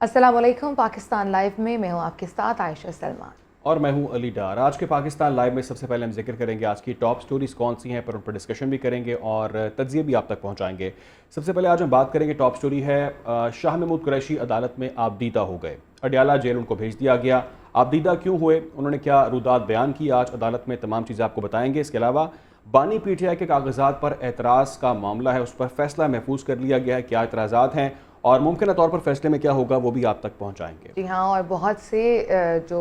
अस्सलाम वालेकुम। पाकिस्तान लाइव में मैं हूं आपके साथ आयशा सलमान। और मैं हूं अली डार। आज के पाकिस्तान लाइव में सबसे पहले हम जिक्र करेंगे आज की टॉप स्टोरीज कौन सी हैं, पर उन पर डिस्कशन भी करेंगे और तज्जिए भी आप तक पहुंचाएंगे। सबसे पहले आज हम बात करेंगे, टॉप स्टोरी है शाह महमूद कुरैशी अदालत में आबदीदा हो गए। अडयाला जेल उनको भेज दिया गया। आबदीदा क्यों हुए, उन्होंने क्या रुदात बयान की, आज अदालत में तमाम चीज़ें आपको बताएंगे। इसके अलावा बानी पीटीआई के कागजात पर एतराज़ का मामला है, उस पर फैसला महफूज कर लिया गया है, क्या एतराज़ात हैं और मुमकिन तौर पर फैसले में क्या होगा वो भी आप तक पहुंचाएंगे। जी हाँ, और बहुत से जो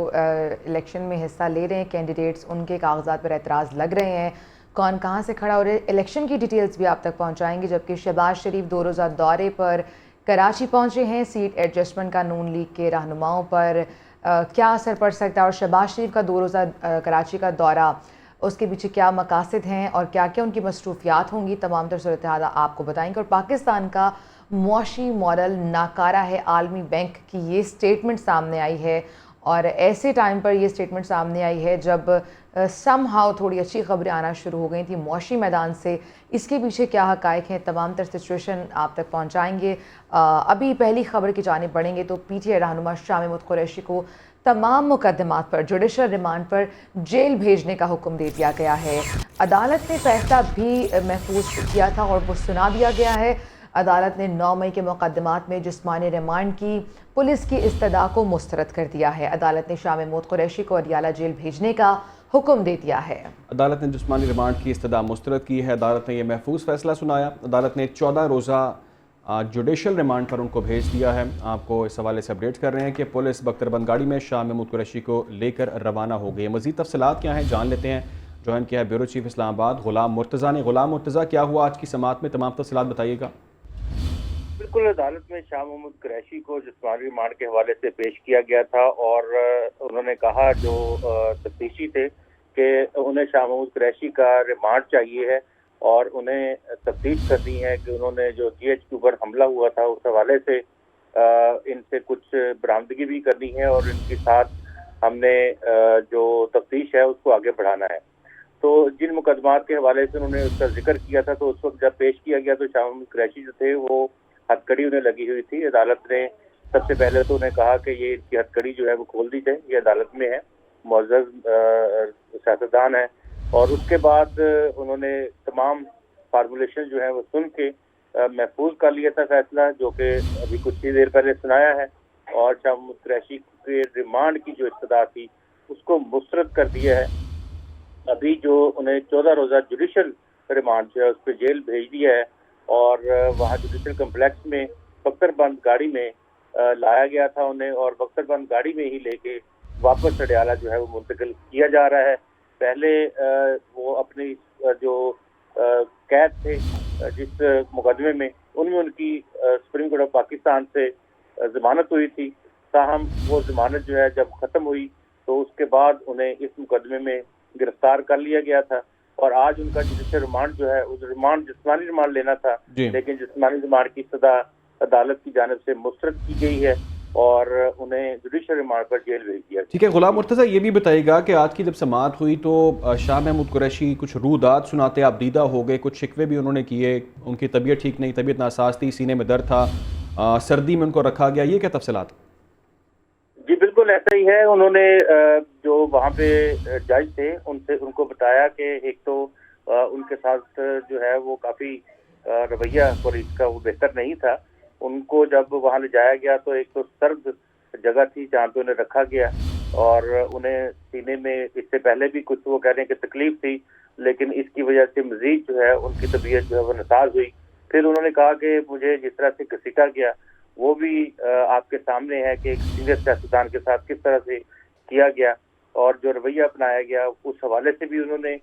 इलेक्शन में हिस्सा ले रहे हैं कैंडिडेट्स, उनके कागजात पर एतराज़ लग रहे हैं, कौन कहाँ से खड़ा हो रहे हैं, इलेक्शन की डिटेल्स भी आप तक पहुँचाएंगे। जबकि शहबाज शरीफ 2 रोज़ा दौरे पर कराची पहुँचे हैं। सीट एडजस्टमेंट का नून लीग के रहनुमाओं पर क्या असर पड़ सकता है और शहबाज शरीफ का 2 रोज़ा कराची का दौरा, उसके पीछे क्या मकासद हैं और क्या क्या उनकी मसरूफियात होंगी, तमाम तर सूरत हाल आपको बताएंगे। और पाकिस्तान का मुआशी मॉडल नाकारा है, आलमी बैंक की ये स्टेटमेंट सामने आई है और ऐसे टाइम पर ये स्टेटमेंट सामने आई है जब सम हाउ थोड़ी अच्छी खबरें आना शुरू हो गई थी मुआशी मैदान से। इसके पीछे क्या हकायक हैं, तमाम तर सिचुएशन आप तक पहुँचाएँगे। अभी पहली खबर की जानिब बढ़ेंगे तो पीटीआई रहनुमा शाह महमूद कुरैशी को तमाम मुकदमात पर जुडिशल रिमांड पर जेल भेजने का हुक्म दे दिया गया है। अदालत ने फैसला भी महफूज किया था और वो सुना दिया गया है। अदालत ने 9 मई के मुकदमात में जिस्मानी रिमांड की पुलिस की इस्तदा को मुस्तरद कर दिया है। अदालत ने शाह महमूद कुरैशी को अडयाला जेल भेजने का हुक्म दे दिया है। अदालत ने जिस्मानी रिमांड की इस्तदा मुस्तरद की है। अदालत ने यह महफूज फैसला सुनाया। अदालत ने 14 रोज़ा जुडिशल रिमांड पर उनको भेज दिया है। आपको इस हवाले से अपडेट कर रहे हैं कि पुलिस बख्तरबंद गाड़ी में शाह महमूद कुरैशी को लेकर रवाना हो गई है। मज़ीद तफसीलात क्या हैं जान लेते हैं। ज्वाइन किया है ब्यूरो चीफ इस्लामाबाद गुलाम मुर्तज़ा ने। गुलाम मुर्तज़ा, क्या हुआ आज की समाअत में, तमाम तफसीलात बताइएगा। बिल्कुल, अदालत में शाह महमूद कुरैशी को जिस्मानी रिमांड के हवाले से पेश किया गया था और उन्होंने कहा, जो तफ्तीशी थे, कि उन्हें शाह महमूद कुरैशी का रिमांड चाहिए है और उन्हें तफ्तीश करनी है कि उन्होंने जो GHQ पर हमला हुआ था उस हवाले से इनसे कुछ बरामदगी भी करनी है और इनके साथ हमने जो तफ्तीश है उसको आगे बढ़ाना है। तो जिन मुकदमात के हवाले से उन्होंने उसका जिक्र किया था, तो उस वक्त जब पेश किया गया तो शाह महमूद कुरैशी जो थे वो हथकड़ी उन्हें लगी हुई थी। अदालत ने सबसे पहले तो उन्हें कहा कि ये इनकी हथकड़ी जो है वो खोल दी जाए, ये अदालत में है, मुअज़्ज़ज़ सियासतदान है। और उसके बाद उन्होंने तमाम फार्मूलेशन जो है वो सुन के महफूज कर लिया था फैसला, जो कि अभी कुछ ही देर पहले सुनाया है। और शाह महमूद कुरैशी के रिमांड की जो इस्तदा थी उसको मुस्तरद कर दिया है। अभी जो उन्हें 14 रोज़ा जुडिशल रिमांड जो है उस पर जेल भेज दिया है और वहाँ जुडिशल कम्प्लेक्स में बख्तरबंद गाड़ी में लाया गया था उन्हें, और बख्तरबंद गाड़ी में ही लेके वापस अडयाला जो है वो मुंतकिल किया जा रहा है। पहले वो अपनी जो कैद थे जिस मुकदमे में, उनमें उनकी सुप्रीम कोर्ट ऑफ पाकिस्तान से जमानत हुई थी। ताहम वो जमानत जो है जब ख़त्म हुई तो उसके बाद उन्हें इस मुकदमे में गिरफ्तार कर लिया गया था और आज उनका जुडिशल रिमांड जो है, उस रिमांड जिस्मानी रिमांड लेना था, लेकिन जिस्मानी रिमांड की सजा अदालत की जानिब से मुस्तरद की गई है और उन्हें जुडिशल रिमांड पर जेल भेज दिया। ठीक है गुलाम मुर्तज़ा, ये भी बताइएगा कि आज की जब समाअत हुई तो शाह महमूद कुरैशी कुछ रूदात सुनाते आबदीदा हो गए, कुछ शिकवे भी उन्होंने किए, उनकी तबीयत ठीक नहीं, तबीयत नासाज थी, सीने में दर्द था, सर्दी में उनको रखा गया, ये क्या तफसीलात? जी बिल्कुल ऐसा ही है। उन्होंने जो वहाँ पे जज थे उनको बताया कि एक तो उनके साथ जो है वो काफ़ी रवैया पुलिस का वो बेहतर नहीं था। उनको जब वहाँ ले जाया गया तो एक तो सर्द जगह थी जहाँ पे उन्हें रखा गया और उन्हें सीने में इससे पहले भी कुछ वो कह रहे हैं कि तकलीफ थी, लेकिन इसकी वजह से मजीद जो है उनकी तबीयत जो है वो नासाज हुई। फिर उन्होंने कहा कि मुझे जिस तरह से घसीटा गया वो भी आपके सामने है कि एक सीनियर सियासतदान के साथ किस तरह से किया गया और जो रवैया अपनाया गया उस हवाले से भी उन्होंने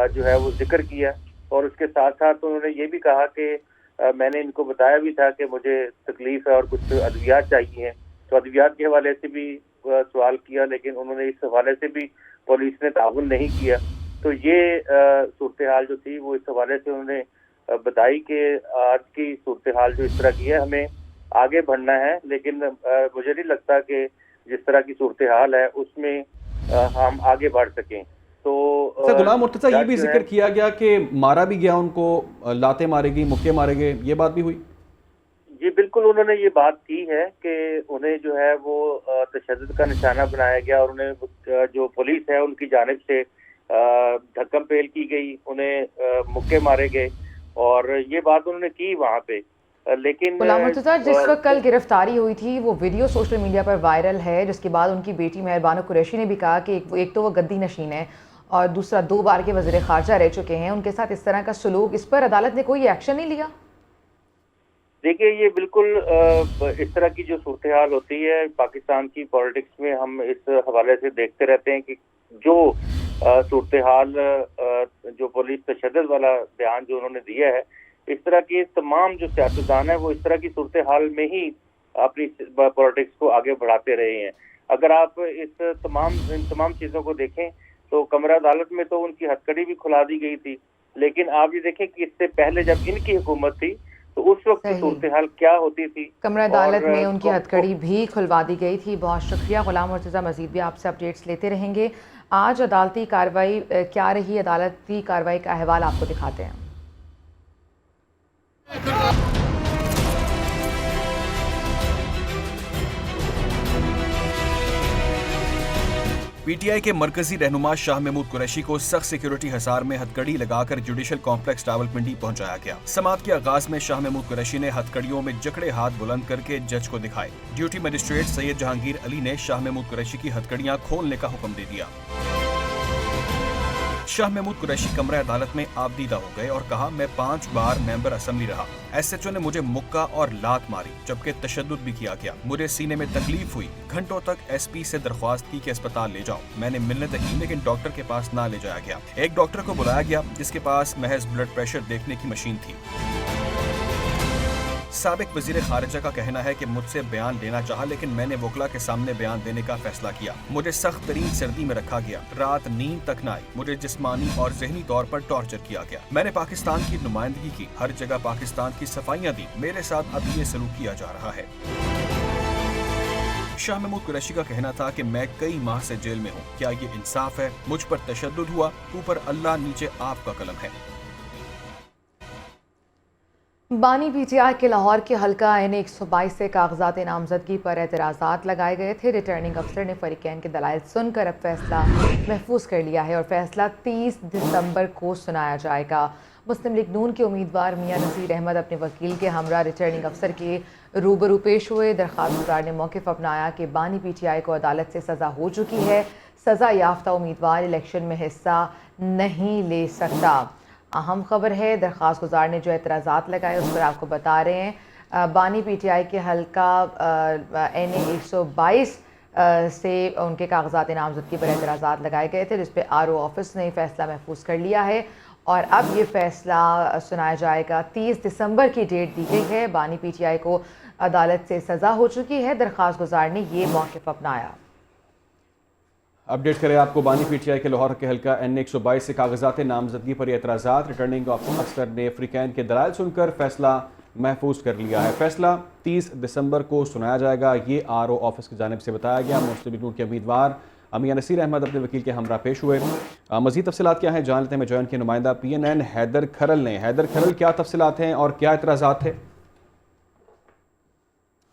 जो है वो जिक्र किया। और उसके साथ साथ उन्होंने ये भी कहा कि मैंने इनको बताया भी था कि मुझे तकलीफ है और कुछ अद्वियात चाहिए, तो अद्वियात के हवाले से भी सवाल किया, लेकिन उन्होंने इस हवाले से भी पुलिस ने ताउन नहीं किया। तो ये सूरत हाल जो थी वो इस हवाले से उन्होंने बताई कि आज की सूरत हाल जो इस तरह की है, हमें आगे बढ़ना है, लेकिन मुझे नहीं लगता कि जिस तरह की सूरत हाल है उसमें हम आगे बढ़ सकें। तो गुलाम मुर्तज़ा, ये भी जिक्र किया गया कि मारा भी गया उनको, लाते मारे गई, मुक्के मारे गए, ये बात भी हुई? जी बिल्कुल, उन्होंने ये बात की है कि उन्हें जो है वो तशद्दुद का निशाना बनाया गया और उन्हें जो पुलिस है उनकी जानिब से धक्कम पेल की गई, उन्हें मुक्के मारे गए और ये बात उन्होंने की वहाँ पे। लेकिन गुलाम मुर्तज़ा, जिस वक्त कल गिरफ्तारी हुई थी वो वीडियो सोशल मीडिया पर वायरल है, जिसके बाद उनकी बेटी मेहरबानो कुरैशी ने भी कहा कि एक तो वो गद्दी नशीन है और दूसरा 2 बार के वज़ीर ख़ारजा रह चुके हैं, उनके साथ इस तरह का सलूक, इस पर अदालत ने कोई एक्शन नहीं लिया? देखिए, ये बिल्कुल इस तरह की जो सूरत हाल होती है पाकिस्तान की पॉलिटिक्स में, हम इस हवाले से देखते रहते हैं कि जो सूरत हाल जो पुलिस तशद्दुद वाला बयान जो उन्होंने दिया है, इस तरह के तमाम जो सियासतदान है वो इस तरह की सूरत हाल में ही अपनी पॉलिटिक्स को आगे बढ़ाते रहे हैं। अगर आप इन तमाम चीज़ों को देखें तो कमरा अदालत में तो उनकी हथकड़ी भी खुला दी गई थी, लेकिन आप ये देखें कि इससे पहले जब इनकी हुकूमत थी तो उस वक्त सूरत हाल क्या होती थी। कमरा अदालत में उनकी हथकड़ी भी खुलवा दी गई थी। बहुत शुक्रिया गुलाम मुर्तज़ा, मज़ीद भी आपसे अपडेट्स लेते रहेंगे। आज अदालती कार्रवाई क्या रही, अदालती कार्रवाई का अहवाल आपको दिखाते हैं। पीटीआई के मरकजी रहनुमा शाह महमूद कुरैशी को सख्त सिक्योरिटी हिसार में हथकड़ी लगाकर जुडिशल कॉम्प्लेक्स रावलपिंडी पहुंचाया गया। समाअत के आगाज में शाह महमूद कुरैशी ने हथकड़ियों में जकड़े हाथ बुलंद करके जज को दिखाए। ड्यूटी मजिस्ट्रेट सैयद जहांगीर अली ने शाह महमूद कुरैशी की हथकड़ियां खोलने का हुक्म दे दिया। शाह महमूद कुरैशी कमरा अदालत में आबदीदा हो गए और कहा, मैं 5 बार मेंबर असेंबली रहा। एसएचओ ने मुझे मुक्का और लात मारी, जबकि तशद्दुद भी किया गया। मुझे सीने में तकलीफ हुई। घंटों तक एसपी से दरख्वास्त की कि अस्पताल ले जाओ। मैंने मिलने तक की, लेकिन डॉक्टर के पास ना ले जाया गया। एक डॉक्टर को बुलाया गया जिसके पास महज ब्लड प्रेशर देखने की मशीन थी। साबिक वजीर खारिजा का कहना है कि मुझसे बयान लेना चाहा, लेकिन मैंने वकला के सामने बयान देने का फैसला किया। मुझे सख्त तरीन सर्दी में रखा गया, रात नींद तक न आई। मुझे जिस्मानी और जहनी तौर पर टॉर्चर किया गया। मैंने पाकिस्तान की नुमाइंदगी की, हर जगह पाकिस्तान की सफाइयां दी। मेरे साथ अब ये सलूक किया जा रहा है। शाह महमूद कुरैशी का कहना था कि मैं कई माह से जेल में हूँ। क्या ये इंसाफ है? मुझ पर तशद्दुद हुआ, ऊपर अल्लाह नीचे आपका कलम है। बानी पीटीआई के लाहौर के हल्का N 122 से कागजात नामजदगी पर एतराज़ात लगाए गए थे। रिटर्निंग अफसर ने फरीकैन के दलाइल सुनकर अब फैसला महफूज कर लिया है और फैसला 30 दिसंबर को सुनाया जाएगा। मुस्लिम लीग नून के उम्मीदवार मियां नसीर अहमद अपने वकील के हमरा रिटर्निंग अफसर के रूबरू पेश हुए। दरख्वास्त गुजार ने मौक़िफ़ अपनाया कि बानी पीटीआई को अदालत से सज़ा हो चुकी है। सज़ा याफ्ता उम्मीदवार इलेक्शन में हिस्सा नहीं ले सकता। अहम खबर है, दरख्वास्त गुजार ने जो एतराज़ात लगाए उस पर आपको बता रहे हैं। बानी पीटीआई के हल्का N 122 से उनके कागजात नामजदगी पर एतराज़ात लगाए गए थे, जिस पर RO ऑफिस ने फैसला महफूज कर लिया है और अब ये फैसला सुनाया जाएगा। 30 दिसंबर की डेट दी गई है। बानी पीटीआई को अदालत से सज़ा हो चुकी है। दरख्वास्त गुजार ने ये मौक़िफ़ अपनाया। अपडेट करें आपको, बानी पीटीआई के लाहौर के हल्का N 122 से कागजात नामजदगी पर एतराज़ात। रिटर्निंग अफसर ने फरीकैन के दलाइल सुनकर फैसला महफूज कर लिया है। फैसला 30 दिसंबर को सुनाया जाएगा। ये RO ऑफिस की जानिब से बताया गया। मुस्लिम लीग नून के उम्मीदवार मियां नसीर अहमद अपने वकील के हमरा पेश हुए। मज़ीद तफसीलात क्या हैं जान लेते हैं जॉइन के नुमाइंदा PNN हैदर खरल ने। हैदर खरल, क्या तफसीलात हैं और क्या एतराज़ात है?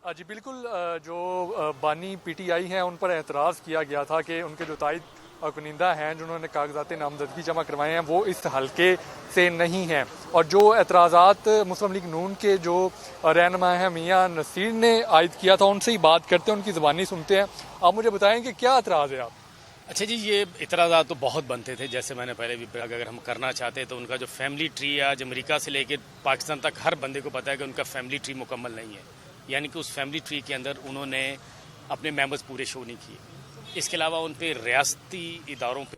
जी बिल्कुल, जो बानी पीटीआई हैं उन पर एतराज़ किया गया था कि उनके जो तायद कुनिंदा हैं जिन्होंने कागजात नामजदगी जमा करवाए हैं वो इस हल्के से नहीं हैं। और जो एतराज़ात मुस्लिम लीग नून के जो रहनुमा हैं मियां नसीर ने आयद किया था, उनसे ही बात करते हैं, उनकी ज़बानी सुनते हैं। आप मुझे बताएं कि क्या एतराज़ है आप? अच्छा जी, ये इतराज़ात तो बहुत बनते थे। जैसे मैंने पहले भी, अगर हम करना चाहते तो उनका जो फैमिली ट्री है, आज अमेरिका से लेकर पाकिस्तान तक हर बंदे को पता है कि उनका फैमिली ट्री मुकम्मल नहीं है। यानी कि उस फैमिली ट्री के अंदर उन्होंने अपने मेंबर्स पूरे शो नहीं किए। इसके अलावा उन पे रियासती इदारों पे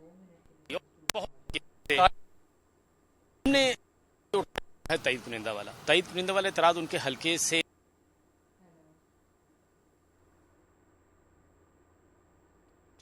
तायद कुनिंदा वाला इतराज़ उनके हल्के से।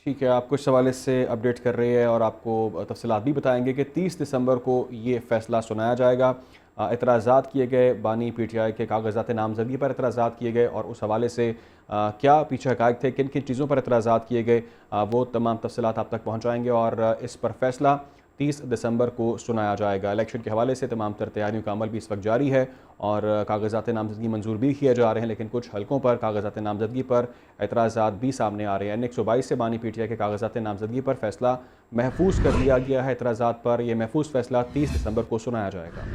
ठीक है, आप कुछ सवाल से अपडेट कर रहे हैं और आपको तफसीलात भी बताएंगे कि 30 दिसंबर को ये फैसला सुनाया जाएगा। एतराज़ात किए गए, बानी पीटीआई के कागजात नामजदगी पर एतराज़ात किए गए और उस हवाले से क्या पीछे हक़ाइक़ थे, किन किन चीज़ों पर एतराज़ात किए गए, वो तमाम तफसीलात आप तक पहुँचाएँगे और इस पर फैसला 30 दिसंबर को सुनाया जाएगा। इलेक्शन के हवाले से तमाम तर तैयारियों का अमल भी इस वक्त जारी है और कागजात नामजदगी मंजूर भी किए जा रहे हैं, लेकिन कुछ हलकों पर कागजात नामजदगी पर एतराज़ात भी सामने आ रहे हैं। N122 से बानी PTI के कागजात नामजदगी पर फैसला महफूज कर लिया गया है। एतराज़ात पर यह महफूज फैसला 30 दिसंबर को सुनाया जाएगा।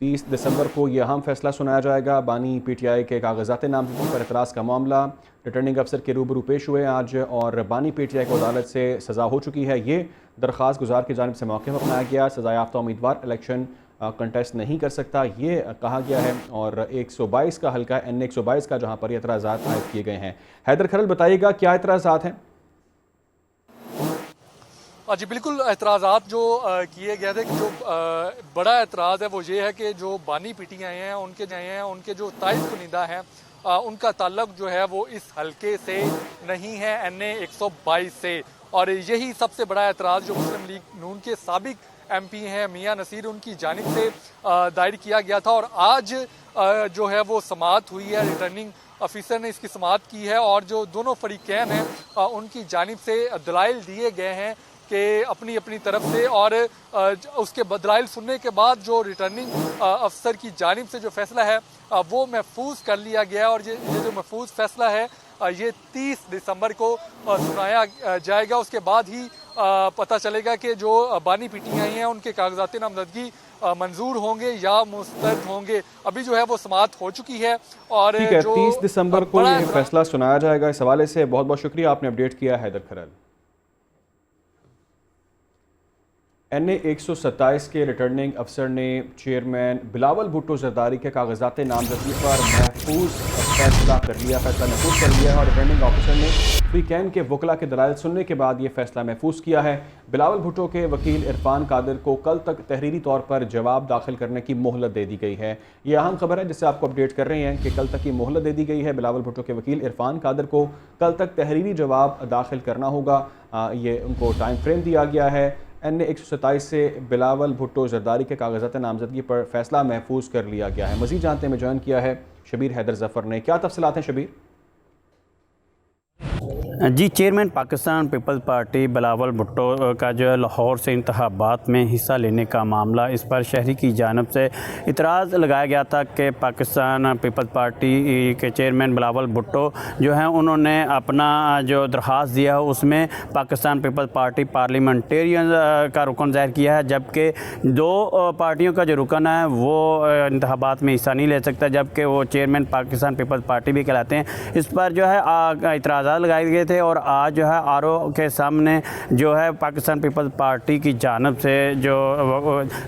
30 दिसंबर को यह अहम फैसला सुनाया जाएगा। बानी PTI के कागजात नामजदगी पर एतराज़ का मामला रिटर्निंग अफसर के रूबरू पेश हुए आज और बानी PTI को अदालत से सज़ा हो चुकी है। ये दरख्वास्त गुजार की जानिब से मौक़िफ़ अपनाया गया। सज़ा याफ्ता उम्मीदवार इलेक्शन कंटेस्ट नहीं कर सकता, ये कहा गया है और 122 का हल्का N122 का जहाँ पर एतराज़ात आयद किए गए हैं। हैदर खरल बताइएगा क्या एतराज़ात हैं? जी बिल्कुल, एतराज़ात जो किए गए थे कि जो बड़ा एतराज़ है वो ये है कि जो बानी PTI हैं उनके जो ताइद कुनिंदा हैं उनका ताल्लुक जो है वो इस हल्के से नहीं है, NA122 से। और यही सबसे बड़ा एतराज़ जो मुस्लिम लीग नून के साबिक MP हैं मियां नसीर, उनकी जानिब से दायर किया गया था। और आज जो है वो समाअत हुई है, रिटर्निंग ऑफिसर ने इसकी समाअत की है और जो दोनों फरीकैन हैं उनकी जानिब से दलाइल दिए गए हैं कि अपनी अपनी तरफ से, और उसके दलाइल सुनने के बाद जो रिटर्निंग अफसर की जानिब से जो फैसला है वो महफूज कर लिया गया है। और ये जो महफूज फैसला है ये 30 दिसंबर को सुनाया जाएगा। उसके बाद ही पता चलेगा कि जो बानी PTI हैं उनके कागजात नामजदगी मंजूर होंगे या मुस्तरद होंगे। अभी जो है वो समाअत हो चुकी है और ठीक है, जो 30 दिसंबर को ये फैसला सुनाया जाएगा। इस हवाले से बहुत बहुत शुक्रिया, आपने अपडेट किया हैदर खरल। NA127 के रिटर्निंग अफसर ने चेयरमैन बिलावल भुट्टो जरदारी के कागजात नामजदगी पर महफूज फैसला कर लिया। फैसला महफूज कर लिया है और रिटर्निंग ऑफिसर ने फरीकैन के वकला के दलाइल सुनने के बाद ये फैसला महफूज किया है। बिलावल भुट्टो के वकील इरफान कादिर को कल तक तहरीरी तौर पर जवाब दाखिल करने की मोहलत दे दी गई है। ये अहम खबर है जिससे आपको अपडेट कर रहे हैं कि कल तक की मोहलत दे दी गई है। बिलावल भुट्टो के वकील इरफान कादिर को कल तक तहरीरी जवाब दाखिल करना होगा, ये उनको टाइम फ्रेम दिया गया है। NA127 से बिलावल भुट्टो जरदारी के कागजात नामजदगी पर फैसला महफूज कर लिया गया है। मज़ीद जानते में ज्वाइन किया है शबीर हैदर जफ़र ने। क्या तफसीलात हैं शबीर? जी, chairman Pakistan peoples party Bilawal Bhutto का जो लाहौर से इंतखाबात में हिस्सा लेने का मामला, इस पर शहरी की जानिब से इतराज़ लगाया गया था कि पाकिस्तान पीपल्स पार्टी के चेयरमैन बिलावल भुट्टो जो हैं उन्होंने अपना जो दरख्वास्त दिया है उसमें पाकिस्तान पीपल्स पार्टी पार्लियामेंटेरियन का रुकन ज़ाहिर किया है, जबकि दो पार्टियों का जो रुकन है वो इंतखाबात में हिस्सा नहीं ले सकता, जबकि वो चेयरमैन पाकिस्तान पीपल्स पार्टी भी कहलाते हैं। इस पर जो है इतराज़ात लगाए गए थे और आज जो है RO के सामने जो है पाकिस्तान पीपल्स पार्टी की जानिब से जो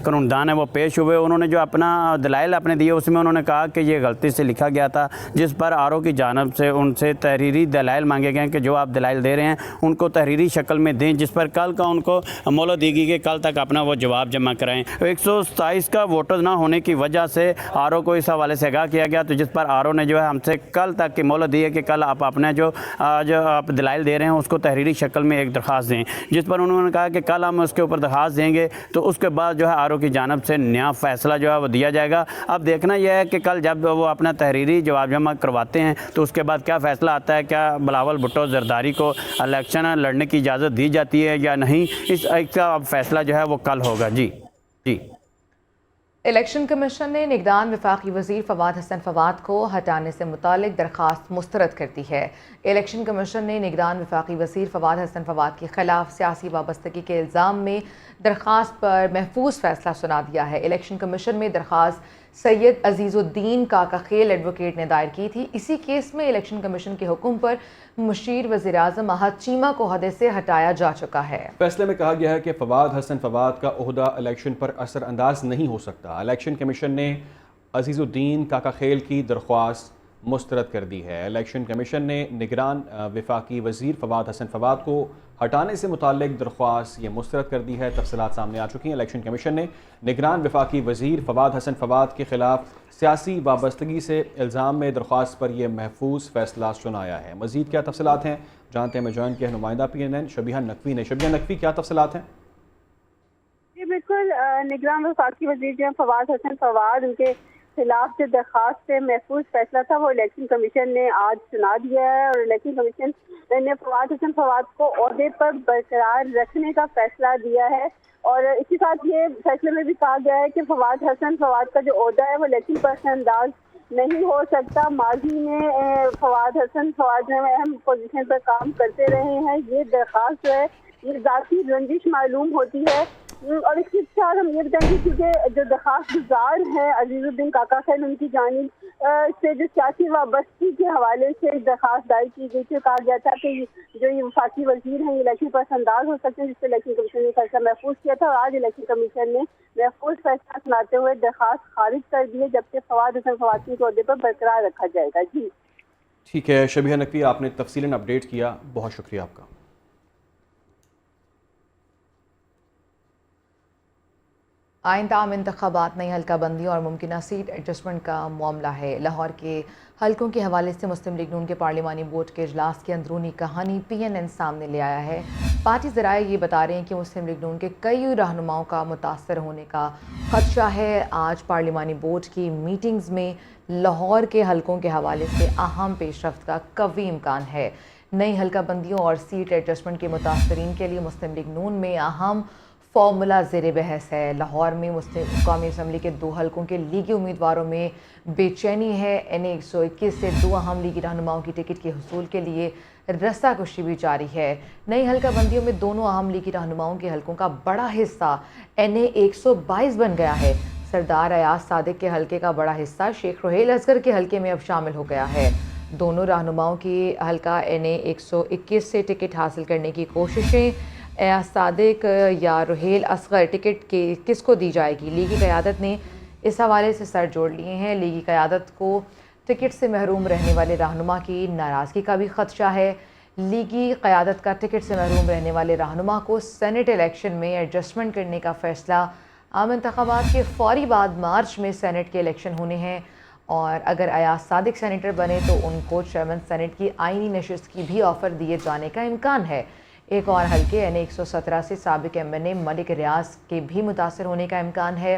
कानूनदान है वो पेश हुए। उन्होंने जो अपना दलाइल अपने दिए उसमें उन्होंने कहा कि ये गलती से लिखा गया था, जिस पर RO की जानिब से उनसे तहरीरी दलाइल मांगे गए कि जो आप दलाइल दे रहे हैं उनको तहरीरी शक्ल में दें, जिस पर कल का उनको मोहलत दी गई कि कल तक अपना वो जवाब जमा कराएँ। 127 का वोटर ना होने की वजह से RO को इस हवाले से आगाह किया गया, तो जिस पर RO ने जो है हमसे कल तक की मोहलत दी है कि कल आप अपना जो आप दलाइल दे रहे हैं उसको तहरीरी शक्ल में एक दरख्वास्त दें, जिस पर उन्होंने कहा कि कल हम उसके ऊपर दरख्वास्त देंगे तो उसके बाद जो है RO की जानिब से नया फ़ैसला जो है वो दिया जाएगा। अब देखना यह है कि कल जब वो अपना तहरीरी जवाब जमा करवाते हैं तो उसके बाद क्या फ़ैसला आता है, क्या बिलावल भुट्टो जरदारी को इलेक्शन लड़ने की इजाज़त दी जाती है या नहीं, इसका फ़ैसला जो है वो कल होगा। जी इलेक्शन कमीशन ने निगरान वफाकी वज़ीर फवाद हसन फवाद को हटाने से मुतालिक दरख्वास्त मुस्तरद कर दी है। इलेक्शन कमीशन ने निगरान वफाकी वज़ीर फवाद हसन फवाद के खिलाफ सियासी वाबस्तगी के इल्ज़ाम में दरख्वास्त पर महफूज फैसला सुना दिया है। इलेक्शन कमीशन में दरख्वास्त सैयद अजीज़ुद्दीन काका खेल एडवोकेट ने दायर की थी। इसी केस में इलेक्शन कमीशन के हुक्म पर मुशीर वज़ीर-ए-आज़म अहद चीमा को अहदे से हटाया जा चुका है। फैसले में कहा गया है कि फवाद हसन फवाद का ओहदा इलेक्शन पर असरअंदाज नहीं हो सकता। इलेक्शन कमीशन ने अजीज़ुद्दीन काका खेल की दरख्वास्त मुस्तरद कर दी है। इलेक्शन कमीशन ने निगरान वफाकी वज़ीर फवाद हसन फवाद को हटाने से मुताल्लिक दरख्वास्त ये मुस्तरद कर दी है। तफसीलात सामने आ चुकी हैं। इलेक्शन कमीशन ने निगरान वफाकी वज़ीर फवाद हसन फवाद के खिलाफ सियासी वाबस्तगी से इल्ज़ाम में दरख्वास्त पर यह महफूज फैसला सुनाया है। मज़ीद क्या तफसीलात हैं जानते हैं। मैं ज्वाइन किया नुमाइंदा PNN शबीहा नकवी ने। शबीहा नकवी, क्या तफसीलात हैं? जी बिल्कुल, निगरान वफाकी वज़ीर जो फवाद हसन फवाद, उनके खिलाफ जो दरख्वास्त महफूज फैसला था वो इलेक्शन कमीशन ने आज सुना दिया है और इलेक्शन कमीशन ने फवाद हसन फवाद को ओहदे पर बरकरार रखने का फैसला दिया है। और इसी साथ ये फैसले में भी कहा गया है कि फवाद हसन फवाद का जो ओहदा है वो इलेक्शन पर अंदाज नहीं हो सकता। माजी में फवाद हसन फवाद में अहम पोजीशन पर काम करते रहे हैं। ये दरख्वास्त जो है ये जाती रंजिश मालूम होती है। और इसके साथ हम ये बताएंगे कि जो दरख्वास्त गुजार हैं अजीजुद्दीन काका खैन उनकी जानिब से जो सियासी वाबस्तगी के हवाले से दरख्वास्त दायर की गई थी। कहा गया था कि जो ये वफाकी वजीर हैं इलेक्शन पर अंदाज हो सकते हैं, जिस पर इलेक्शन कमीशन ने फैसला महफूज किया था। और आज इलेक्शन कमीशन ने महफूज फैसला सुनाते हुए दरख्वास्त खारिज कर दी है, जबकि फवाद हसन फवाद के ओहदे पर बरकरार रखा जाएगा। जी ठीक है शबीहा नकवी, आपने तफसीलन अपडेट किया, बहुत शुक्रिया आपका। आइंदा आम इंतखाबात नई हल्का बंदी और मुमकिन सीट एडजस्टमेंट का मामला है। लाहौर के हल्कों के हवाले से मुस्लिम लीग नून के पार्लिमानी बोर्ड के इजलास की अंदरूनी कहानी PNN सामने ले आया है। पार्टी ज़राए ये बता रहे हैं कि मुस्लिम लीग नून के कई रहनुमाओं का मुतासर होने का खदशा है। आज पार्लिमानी बोर्ड की मीटिंग्स में लाहौर के हल्कों के हवाले से अहम पेशरफ्त का कवी इम्कान है। नई हल्का बंदियों और सीट एडजस्टमेंट के मुतासरीन के लिए मुस्लिम लीग नून में अहम फॉर्मूला ज़ेर बहस है। लाहौर में मुस्लिम कौमी असम्बली के 2 हल्कों के लीगी उम्मीदवारों में बेचैनी है। NA 121 से 2 अहम लीगी रहनुमाओं की टिकट के हुसूल के लिए रस्साकशी भी जारी है। नई हल्का बंदियों में दोनों अहम लीगी रहनुमाओं के हल्कों का बड़ा हिस्सा NA 122 बन गया है। सरदार अयाज सादिक के हल्के का बड़ा हिस्सा शेख रोहेल असगर के हल्के में अब शामिल हो गया है। दोनों रहनुमाओं की हल्का NA 121 से टिकट हासिल करने की कोशिशें अयाज सादिक या रोहेल असगर टिकट के किसको दी जाएगी, लीगी क़यादत ने इस हवाले से सर जोड़ लिए हैं। लीगी क़यादत को टिकट से महरूम रहने वाले रहनुमा की नाराज़गी का भी खदशा है। लीगी क़यादत का टिकट से महरूम रहने वाले रहनुमा को सेनेट इलेक्शन में एडजस्टमेंट करने का फ़ैसला आम इंतखाबात के फ़ौरी बाद मार्च में सेनेट के इलेक्शन होने हैं और अगर अयाज सादिक सेनेटर बने तो उनको चेयरमैन सेनेट की आइनी नशिस्त की भी ऑफ़र दिए जाने का इम्कान है। एक और हल्के NA 117 से साबिक MNA मलिक रियाज के भी मुतासर होने का इम्कान है।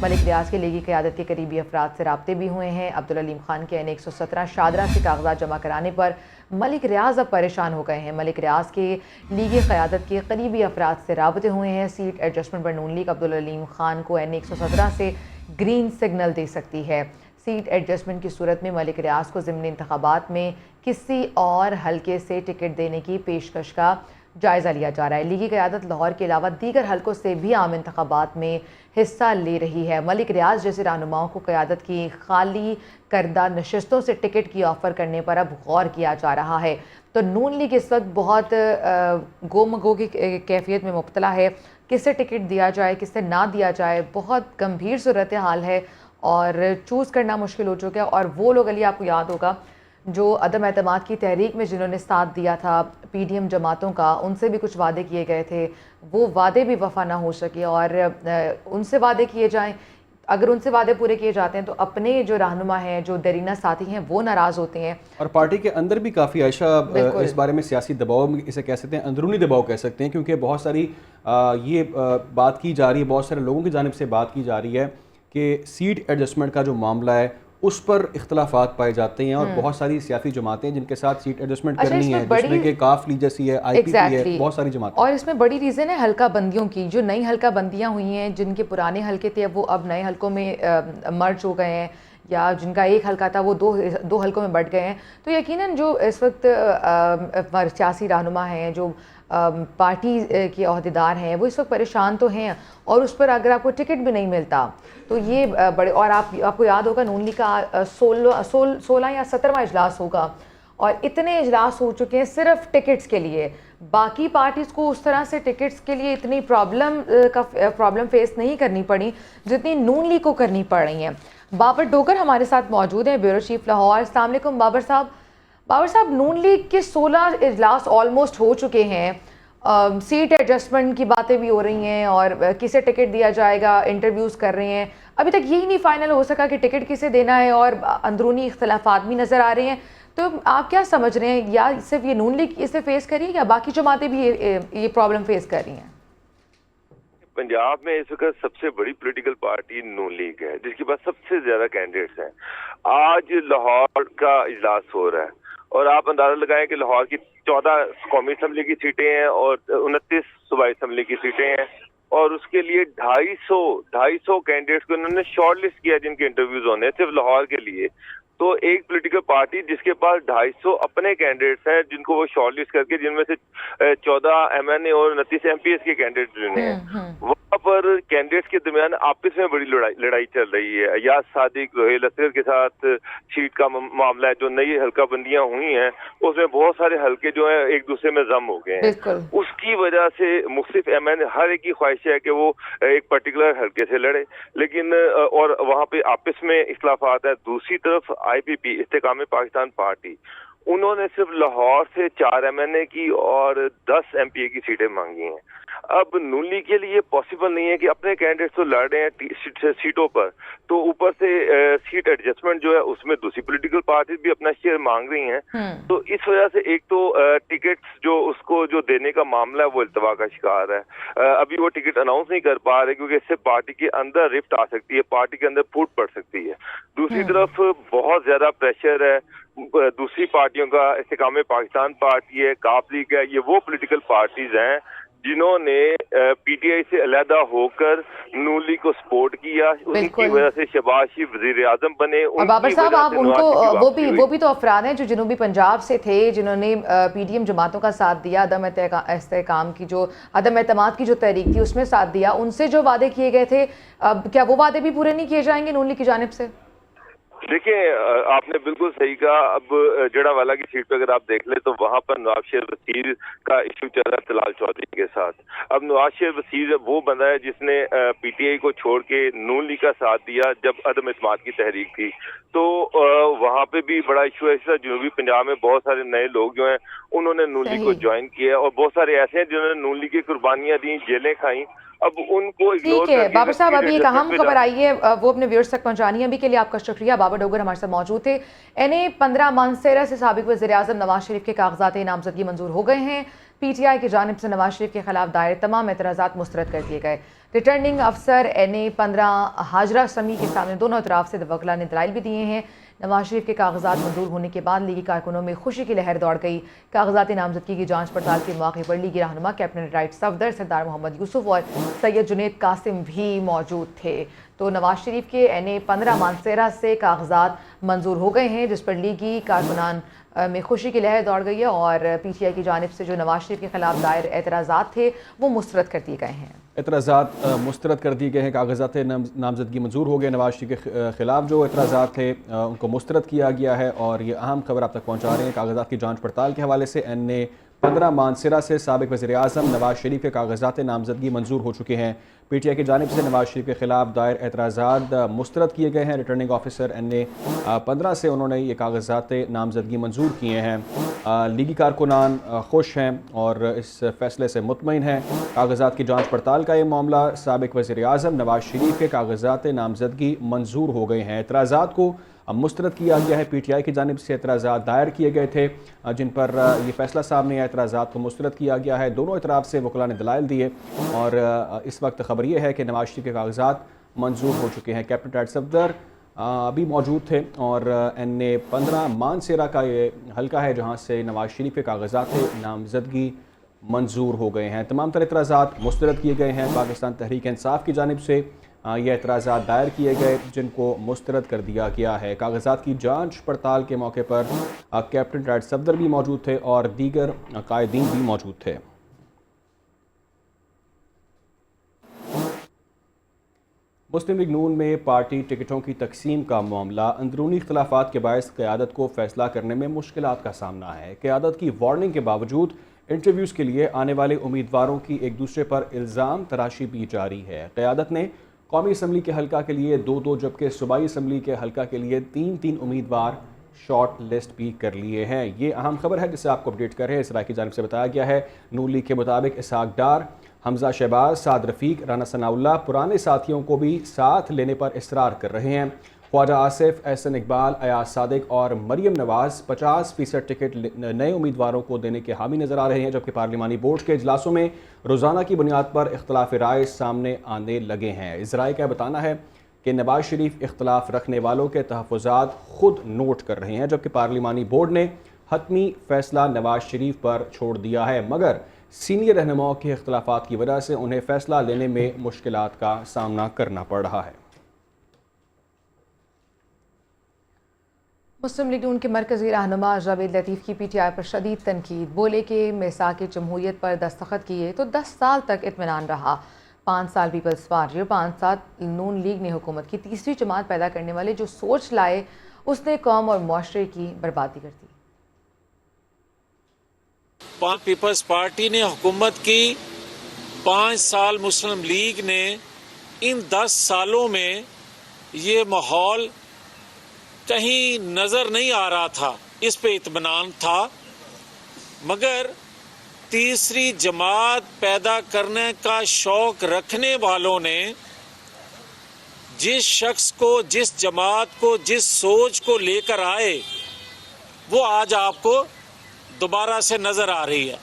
मलिक रियाज के लीगी क़यादत के करीबी अफराद से राब्ते भी हुए हैं। अब्दुल अलीम खान के NA 117 शादरा से कागजात जमा कराने पर मलिक रियाज अब परेशान हो गए हैं। मलिक रियाज के लीगी क़यादत के करीबी अफराद से राब्ते हुए हैं। सीट एडजस्टमेंट पर नून लीग अब्दुल अलीम खान को NA 117 से ग्रीन सिग्नल दे सकती है। सीट एडजस्टमेंट की सूरत में मलिक रियाज को ज़िमनी इंतखाबात में किसी और हल्के से टिकट देने की पेशकश का जायज़ा लिया जा रहा है। लीगी क़यादत लाहौर के अलावा दीगर हल्कों से भी आम इंतखाबात में हिस्सा ले रही है। मलिक रियाज जैसे रहनुमाओं को क़यादत की खाली करदा नशस्तों से टिकट की ऑफ़र करने पर अब गौर किया जा रहा है। तो नून लीग इस वक्त बहुत गोमगो की कैफियत में मुब्तला है। किसे टिकट दिया जाए, किसे ना दिया जाए, बहुत गंभीर सूरत हाल है और चूज़ करना मुश्किल हो चुका है। और वो लोग अली आपको याद होगा जो अदम एतमाद की तहरीक में जिन्होंने साथ दिया था PDM जमातों का, उनसे भी कुछ वादे किए गए थे, वो वादे भी वफ़ा ना हो सके और उनसे वादे किए जाएं। अगर उनसे वादे पूरे किए जाते हैं तो अपने जो रहनुमा हैं, जो दरीना साथी हैं, वो नाराज़ होते हैं। और पार्टी के अंदर भी काफ़ी आयशा इस बारे में सियासी दबाव इसे कह सकते हैं, अंदरूनी दबाव कह सकते हैं, क्योंकि बहुत सारी ये बात की जा रही है, बहुत सारे लोगों की जानिब से बात की जा रही है कि सीट एडजस्टमेंट का जो मामला है उस पर इख्तलाफात पाए जाते हैं और बहुत सारी सियासी जमातें जिनके साथ सीट एडजस्टमेंट करनी है, जिसमें कि काफ लीग जैसी है, IPP है, बहुत सारी जमातें। और इसमें बड़ी रीज़न है हल्का बंदियों की। जो नई हल्का बंदियां हुई हैं, जिनके पुराने हल्के थे वो अब नए हल्कों में मर्ज हो गए हैं, या जिनका एक हल्का था वो दो हल्कों में बढ़ गए हैं। तो यकीनन जो इस वक्त सियासी रहनुमा हैं, जो पार्टी के अहदेदार हैं, वो इस वक्त परेशान तो हैं और उस पर अगर आपको टिकट भी नहीं मिलता तो ये बड़े, और आपको याद होगा नून लीग का 16 या 17वां इजलास होगा और इतने इजलास हो चुके हैं सिर्फ टिकट्स के लिए। बाकी पार्टीज़ को उस तरह से टिकट्स के लिए इतनी प्रॉब्लम फेस नहीं करनी पड़ी जितनी नून लीग को करनी पड़ रही हैं। बाबर डोगर हमारे साथ मौजूद हैं, ब्यूरो चीफ लाहौर। अस्सलाम वालेकुम बाबर साहब, नून लीग के 16 इजलास ऑलमोस्ट हो चुके हैं, सीट एडजस्टमेंट की बातें भी हो रही हैं और किसे टिकट दिया जाएगा, इंटरव्यूज़ कर रहे हैं। अभी तक यही नहीं फाइनल हो सका कि टिकट किसे देना है और अंदरूनी इख्तलाफात भी नज़र आ रहे हैं। तो आप क्या समझ रहे हैं, या सिर्फ ये नून लीग इसे फेस करी है या बाकी जमातें भी ये प्रॉब्लम फेस कर रही हैं? पंजाब में इस वक्त सबसे बड़ी पॉलिटिकल पार्टी नून लीग है, जिसके पास सबसे ज्यादा कैंडिडेट्स हैं। आज लाहौर का इजलास हो रहा है और आप अंदाजा लगाएं कि लाहौर की 14 कौमी असम्बली की सीटें हैं और 29 सूबाई असम्बली की सीटें हैं और उसके लिए 250 कैंडिडेट्स को उन्होंने शॉर्ट लिस्ट किया जिनके इंटरव्यूज होने सिर्फ लाहौर के लिए। तो एक पॉलिटिकल पार्टी जिसके पास 250 अपने कैंडिडेट्स हैं जिनको वो शॉर्ट लिस्ट करके, जिनमें से 14 MNA और 29 MPS के कैंडिडेट चुने हैं, वहां पर कैंडिडेट्स के दरमियान आपस में बड़ी लड़ाई चल रही है। अयाज सादिक, जोहेल असगर के साथ सीट का मामला है। जो नई हल्का बंदियां हुई हैं उसमें बहुत सारे हल्के जो है एक दूसरे में जम हो गए हैं। उसकी वजह से मुख्तलिफ MNA हर एक की ख्वाहिश है कि वो एक पर्टिकुलर हल्के से लड़े, लेकिन और वहां पे आपस में इख्लाफात है। दूसरी तरफ IPP इस्तेकाम पाकिस्तान पार्टी, उन्होंने सिर्फ लाहौर से 4 MNA की और 10 MPA की सीटें मांगी हैं। अब नून लीग के लिए पॉसिबल नहीं है कि अपने कैंडिडेट्स तो लड़ रहे हैं सीटों पर, तो ऊपर से सीट एडजस्टमेंट जो है उसमें दूसरी पॉलिटिकल पार्टी भी अपना शेयर मांग रही हैं। तो इस वजह से एक तो टिकट्स जो उसको जो देने का मामला है वो इल्तवा का शिकार है। अभी वो टिकट अनाउंस नहीं कर पा रहे क्योंकि इससे पार्टी के अंदर रिफ्ट आ सकती है, पार्टी के अंदर फूट पड़ सकती है। दूसरी तरफ बहुत ज्यादा प्रेशर है दूसरी पार्टियों का। इस्तेकाम पाकिस्तान पार्टी है, काफ लीग है, ये वो पॉलिटिकल पार्टीज हैं जिन्होंने PTI से अलहदा होकर नून लीग को सपोर्ट किया। उनकी वजह से शहबाज शरीफ वजीर आजम बने। और बाबर साहब, आप उनको वो भी तो अफराद हैं जो जनूबी पंजाब से थे, जिन्होंने PDM जमातों का साथ दिया, अदम इस्तेकाम की जो अदम एतमाद की जो तहरीक थी उसमें साथ दिया। उनसे जो वादे किए गए थे, अब क्या वो वादे भी पूरे नहीं किए जाएंगे नून लीग की जानिब से? देखिए, आपने बिल्कुल सही कहा। अब जड़ावाला की सीट पे अगर आप देख ले तो वहां पर नवाज शरीफ वसीर का इशू चल रहा है तलाल चौधरी के साथ। अब नवाज शरीफ वसीर वो बंदा है जिसने PTI को छोड़ के नून लीग का साथ दिया जब अदम इस्तेमाल की तहरीक थी। तो वहां पे भी बड़ा इशू है। इस तरह जनूबी पंजाब में बहुत सारे नए लोग जो हैं उन्होंने नून लीग को ज्वाइन किया और बहुत सारे ऐसे हैं जिन्होंने नून लीग की कुर्बानियां दी, जेलें खाई। अब उनको ठीक है बाबर साहब, अभी एक अहम खबर आई है, वो अपने व्यूअर्स तक पहुंचानी है। अभी के लिए आपका शुक्रिया। बाबर डोगर हमारे साथ मौजूद थे। NA 15 मानसेरा से साबिक वज़ीर-ए-आज़म नवाज शरीफ के कागजात नामजदगी मंजूर हो गए हैं। PTI की जानिब से नवाज शरीफ के खिलाफ दायर तमाम एतराज़ात मुस्तरद कर दिए गए। रिटर्निंग अफसर NA 15 हाजरा समी के सामने दोनों तरफ से वकला ने दलाइल भी दिए हैं। नवाज शरीफ के कागजात मंजूर होने के बाद लीगी कारकुनों में खुशी की लहर दौड़ गई। कागजात नामजदगी की जांच पड़ताल के मौके पर लीगी रहनुमा कैप्टन राइट सफदर, सरदार मोहम्मद यूसुफ और सैयद जुनेद कासिम भी मौजूद थे। तो नवाज शरीफ के NA 15 मानसेरा से कागजात मंजूर हो गए हैं, जिस पर लीगी कारकुनान में खुशी की लहर दौड़ गई है और PTI की जानिब से जो नवाज शरीफ के खिलाफ दायर एतराज़ात थे वो मुस्तरद कर दिए गए हैं। एतराज़ात मुस्तरद कर दिए गए हैं, कागजात नामजदगी मंजूर हो गए। नवाज शरीफ के खिलाफ जो एतराज़ात थे उनको मुस्तरद किया गया है और ये अहम खबर आप तक पहुँचा रहे हैं। कागजात की जाँच पड़ताल के हवाले से NA 15 मानसेरा से साबिक वज़ीर-ए-आज़म नवाज शरीफ के कागजात नामजदगी मंजूर हो चुके हैं। PTI की जानिब से नवाज शरीफ के खिलाफ दायर एतराज़ात मुस्तरद किए गए हैं। रिटर्निंग ऑफिसर NA 15 से उन्होंने ये कागजात नामजदगी मंजूर किए हैं। लीगी कारकुनान खुश हैं और इस फैसले से मुतमईन हैं। कागजात की जाँच पड़ताल का ये मामला, साबिक वज़ीर-ए-आज़म नवाज शरीफ के कागजात नामजदगी मंजूर हो गए हैं। एतराज़ात को मुस्तरद किया गया है। PTI की जानिब से एतराज़ात दायर किए गए थे जिन पर ये फैसला सामने आया, एतराज़ात को मुस्तरद किया गया है। दोनों इतराफ़ से वकला ने दलाइल दिए और इस वक्त ख़बर ये है कि नवाज शरीफ के कागजात मंजूर हो चुके हैं। कैप्टन राइट सफदर अभी मौजूद थे और NA 15 मानसेरा का ये हल्का है जहाँ से नवाज शरीफ के कागजात नामजदगी मंजूर हो गए हैं। तमाम तर एतराज़ात मुस्तरद किए गए हैं। पाकिस्तान तहरीक इंसाफ की जानिब से ये एतराज़ात दायर किए गए जिनको मुस्तरद कर दिया गया है। कागजात की जांच पड़ताल के मौके पर कैप्टन राइट सफदर भी मौजूद थे और दीगर कायदीन भी मौजूद थे। मुस्लिम लीग नून में पार्टी टिकटों की तकसीम का मामला अंदरूनी इख्तलाफात के बायस क़यादत को फ़ैसला करने में मुश्किलात का सामना है। क़यादत की वार्निंग के बावजूद इंटरव्यूज़ के लिए आने वाले उम्मीदवारों की एक दूसरे पर इल्ज़ाम तराशी भी जारी है। क़यादत ने कौमी असम्बली के हल्का के लिए 2-2 जबकि सूबाई असम्बली के हल्का के लिए 3-3 उम्मीदवार शॉर्ट लिस्ट भी कर लिए हैं। ये अहम खबर है जिसे आपको अपडेट कर रहे हैं। इसराई की जानिब से बताया गया है नून लीग के मुताबिक इसहाक डार, हमजा शहबाज, साद रफ़ीक, राना सनाउल्लाह पुराने साथियों को भी साथ लेने पर इसरार कर रहे हैं। ख्वाजा आसिफ, एहसन इकबाल, अयाज सादिक और मरियम नवाज 50% टिकट नए उम्मीदवारों को देने के हामी नजर आ रहे हैं, जबकि पार्लिमानी बोर्ड के इजलासों में रोज़ाना की बुनियाद पर इख्तलाफ राय सामने आने लगे हैं। इस राय का बताना है कि नवाज शरीफ इख्तलाफ रखने वालों के तहफ़्फ़ुज़ात खुद नोट कर रहे हैं, जबकि पार्लिमानी बोर्ड ने हतमी फैसला नवाज शरीफ पर छोड़ दिया है, मगर सीनियर रहनुमाओं के इख्तलाफात की वजह से उन्हें फ़ैसला लेने में मुश्किलात का सामना करना पड़ रहा है। मुस्लिम लीग नून के मरकज़ी रहनुमा जावेद लतीफ़ की PTI पर शदीद तनकीद। बोले कि मिसाक जमहूरियत पर दस्तखत किए तो 10 साल तक इत्मीनान रहा। 5 साल पीपल्स पार्टी और 5 साल नून लीग ने हुकूमत की तीसरी जमात पैदा करने वाले जो सोच लाए उसने कौम और मुआशरे की बर्बादी कर दी। पीपल्स पार्टी ने हुकूमत की, 5 साल मुस्लिम लीग ने, इन 10 सालों में ये माहौल कहीं नजर नहीं आ रहा था, इस पे इत्मीनान था, मगर तीसरी जमात पैदा करने का शौक रखने वालों ने जिस शख्स को, जिस जमात को, जिस सोच को लेकर आए वो आज आपको दोबारा से नजर आ रही है।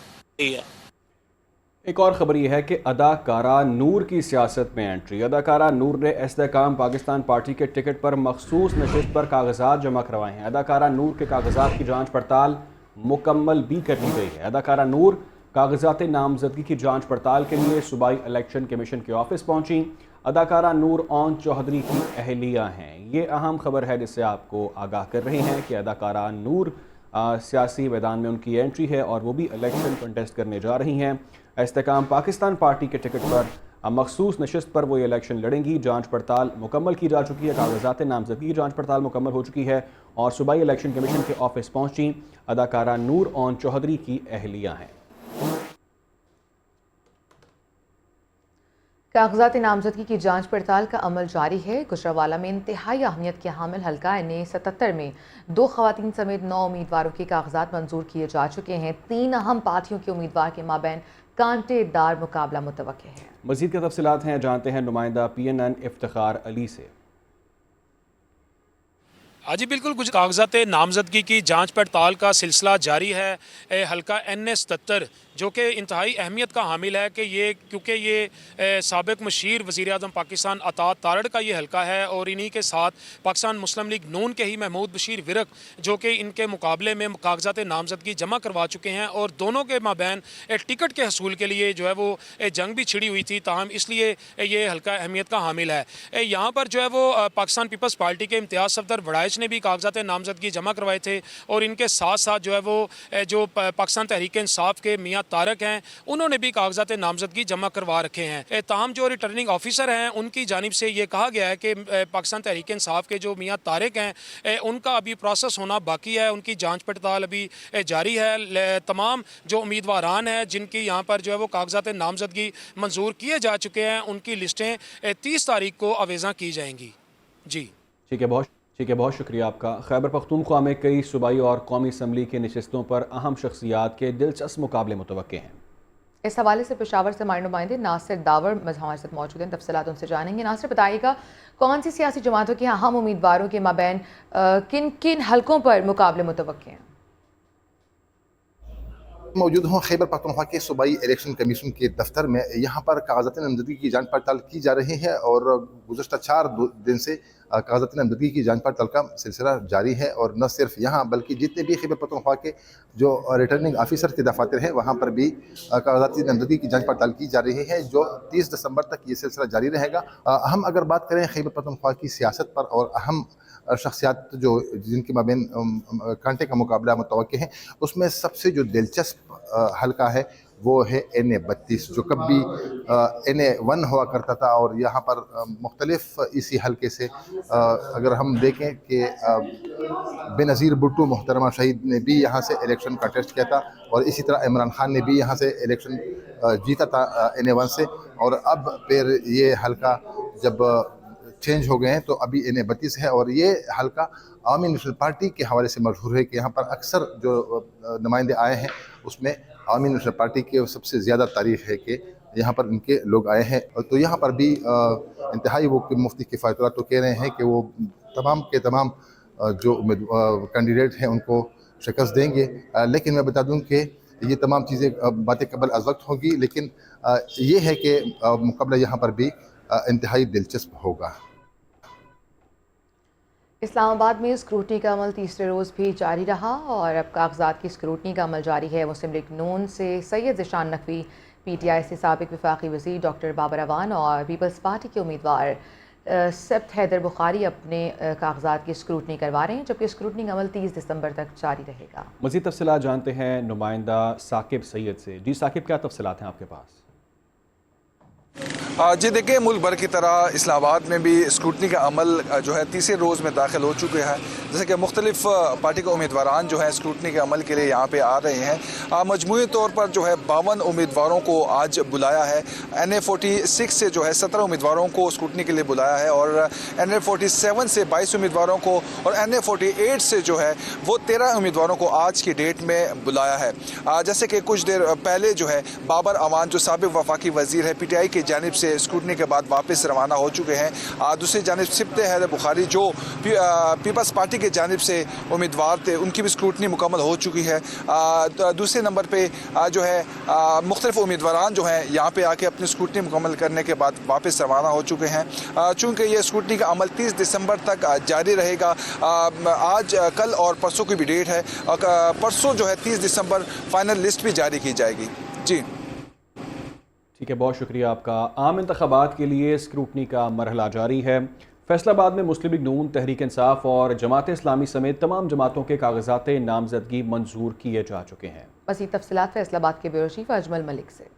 एक और खबर यह है कि अदाकारा नूर की सियासत में एंट्री। अदाकारा नूर ने इस्तेहकाम पाकिस्तान पार्टी के टिकट पर मखसूस नशिस्त पर कागजात जमा करवाए हैं। अदाकारा नूर के कागजात की जांच पड़ताल मुकम्मल भी कर ली गई है। अदाकारा नूर कागजात नामजदगी की जांच पड़ताल के लिए सूबाई इलेक्शन कमीशन के ऑफिस पहुंची। अदाकारा नूर ओन चौधरी की अहलिया हैं। ये अहम खबर है जिससे आपको आगाह कर रहे हैं कि अदाकारा नूर सियासी मैदान में उनकी एंट्री है और वो भी इलेक्शन कंटेस्ट करने जा रही हैं। इस्तेहकाम पाकिस्तान पार्टी के टिकट पर मखसूस नशिस्त पर वो ये इलेक्शन लड़ेंगी। जांच पड़ताल मुकम्मल की जा चुकी है, कागजात नामजदगी की जांच पड़ताल मुकम्मल हो चुकी है और सूबाई इलेक्शन कमीशन के ऑफिस पहुंची अदाकारा नूर ओन चौधरी की अहलिया हैं। कागजात नामजदगी की जांच पड़ताल का अमल जारी है। गुजरांवाला में इंतहाई अहमियत के हामिल हल्का NA-77 में 2 खवातीन समेत 9 उम्मीदवारों के कागजात मंजूर किए जा चुके हैं। 3 अहम पार्टियों के उम्मीदवार के माबैन कांटेदार मुकाबला मुतवक्के है। मज़ीद के तफसीलात हैं, जानते हैं नुमाइंदा PNN इफ्तिखार अली से। जी बिल्कुल, कुछ कागजात नामजदगी की जांच पड़ताल का सिलसिला जारी है। हल्का NA-77 जो कि इंतहाई अहमियत का हामिल है कि ये क्योंकि ये साबिक मशीर वज़ीर आज़म पाकिस्तान अतात तारड़ का ये हल्का है और इन्हीं के साथ पाकिस्तान मुस्लिम लीग नून के ही महमूद बशीर विरक जो कि इनके मुकाबले में कागजात नामजदगी जमा करवा चुके हैं और दोनों के माबैन टिकट के हसूल के लिए जो है वो जंग भी छिड़ी हुई थी, ताहम इसलिए ये हल्का अहमियत का हामिल है। यहाँ पर जो है वो पाकिस्तान पीपल्स पार्टी के इम्तियाज़ सफदर वड़ाइच ने भी कागजात नामजदगी जमा करवाए थे और इनके साथ साथ जो है वो जो पाकिस्तान तहरीक इंसाफ के मियाँ तारक हैं उन्होंने भी कागजात नामजदगी जमा करवा रखे हैं। ताहम जो रिटर्निंग ऑफिसर हैं उनकी जानिब से ये कहा गया है कि पाकिस्तान तहरीक इंसाफ के जो मियाँ तारक हैं उनका अभी प्रोसेस होना बाकी है, उनकी जांच पड़ताल अभी जारी है। तमाम जो उम्मीदवारान हैं जिनकी यहाँ पर जो है वो कागजात नामजदगी मंजूर किए जा चुके हैं उनकी लिस्टें 30 तारीख को अवेज़ा की जाएंगी। जी ठीक है, बहुत शुक्रिया आपका। खैबर पख्तूनख्वा में कई सूबाई और कौमी असम्बली की नशिस्तों पर अहम शख्सियात के दिलचस्प मुकाबले मुतवक्के हैं। इस हवाले से पेशावर से हमारे नुमाइंदे नासिर दावर हमारे साथ मौजूद हैं, तफसीलात उनसे जानेंगे। नासिर, बताइएगा कौन सी सियासी जमातों के अहम उम्मीदवारों के माबैन किन किन हलकों पर मुकाबले मुतवक्के हैं? मौजूद हूँ खैबर पख्तूनख्वा के सूबाई इलेक्शन कमीशन के दफ्तर में। यहाँ पर कागजात नामजदगी की जांच पड़ताल की जा रही है और गुज़श्ता 4 दिन से कागजात नामजदगी की जांच पड़ताल का सिलसिला जारी है। और न सिर्फ यहाँ बल्कि जितने भी खैबर पख्तूनख्वा के जो रिटर्निंग ऑफिसर के दफातर हैं वहाँ पर भी कागजात नामजदगी की जांच पड़ताल की जा रही है, जो 30 दिसंबर तक ये सिलसिला जारी रहेगा। हम अगर बात करें खैबर पख्तूनख्वा की सियासत पर और अहम शख्सियात जो जिनके माबैन कांटे का मुकाबला मुतवक्के हैं, उसमें सबसे जो दिलचस्प हल्का है वो है NA-32 जो कभी NA-1 हुआ करता था। और यहाँ पर मुख्तलिफ इसी हल्के से अगर हम देखें कि बेनज़ीर भुट्टो मोहतरमा शहीद ने भी यहाँ से इलेक्शन कंटेस्ट किया था और इसी तरह इमरान खान ने भी यहाँ से इलेक्शन जीता था NA-1 से। और अब फिर ये हल्का जब चेंज हो गए हैं तो अभी NA-32 है और ये हल्का आवामी नेशनल पार्टी के हवाले से मशहूर है कि यहाँ पर अक्सर जो नुमाइंदे आए हैं उसमें आवामी नेशनल पार्टी की सबसे ज़्यादा तारीफ है कि यहाँ पर इनके लोग आए हैं। तो यहाँ पर भी इंतहाई वो मुफ्ती किफ़ायतुल्लाह तो कह रहे हैं कि वो तमाम के तमाम जो कैंडिडेट हैं उनको शिकस्त देंगे। लेकिन मैं बता दूं कि ये तमाम चीज़ें बातें कबल अज़ वक्त होगी, लेकिन ये है कि मुकाबला यहाँ पर भी इंतहाई दिलचस्प होगा। इस्लामाबाद में स्क्रूटनी का अमल तीसरे रोज़ भी जारी रहा और अब कागजात की स्क्रूटनी का अमल जारी है। मुस्लिम लीग नून से सैयद ज़िशान नकवी, PTI से साबिक वफाकी वज़ीर डॉक्टर बाबर अवान और पीपल्स पार्टी के उम्मीदवार सब्त हैदर बुखारी अपने कागजात की स्क्रूटनी करवा रहे हैं, जबकि स्क्रूटनी का अमल 30 दिसंबर तक जारी रहेगा। मज़ीद तफसीलात जानते हैं नुमाइंदा साकिब सैयद से। जी साकिब, क्या तफसीलात हैं आपके पास? जी देखिए, मुल्क भर की तरह इस्लामाबाद में भी स्क्रूटनी का अमल जो है तीसरे रोज़ में दाखिल हो चुके हैं। जैसे कि मुख्तलिफ पार्टी के उम्मीदवारान जो हैं स्क्रूटनी के अमल के लिए यहाँ पे आ रहे हैं। मजमूई तौर पर जो है 52 उम्मीदवारों को आज बुलाया है। NA46 से जो है 17 उम्मीदवारों को स्क्रूटनी के लिए बुलाया है और NA47 से 22 उम्मीदवारों को और NA48 से जो है वो 13 उम्मीदवारों को आज की डेट में बुलाया है। जैसे कि कुछ देर पहले जो है बाबर अवान जो साबिक वफाकी वज़ीर है PTI की जानिब से स्क्रूटनी के बाद वापस रवाना हो चुके हैं। दूसरी जानिब सब्त हैदर बुखारी जो पीपल्स पार्टी की जानिब से उम्मीदवार थे, उनकी भी स्क्रूटनी मुकम्मल हो चुकी है। दूसरे नंबर पे जो है मुख्तलिफ उम्मीदवारान जो हैं यहाँ पे आके अपनी स्क्रूटनी मुकम्मल करने के बाद वापस रवाना हो चुके हैं। चूँकि ये स्क्रूटनी का अमल 30 दिसंबर तक जारी रहेगा। आज कल और परसों की भी डेट है। परसों जो है 30 दिसंबर फाइनल लिस्ट भी जारी की जाएगी। जी ठीक है, बहुत शुक्रिया आपका। आम इंतखाबात के लिए स्क्रूटनी का मरहला जारी है। फैसलाबाद में मुस्लिम लीग नून, तहरीक इंसाफ और जमात इस्लामी समेत तमाम जमातों के कागजात नामजदगी मंजूर किए जा चुके हैं। मज़ीद तफसीलात फैसलाबाद के ब्यूरो चीफ अजमल मलिक से।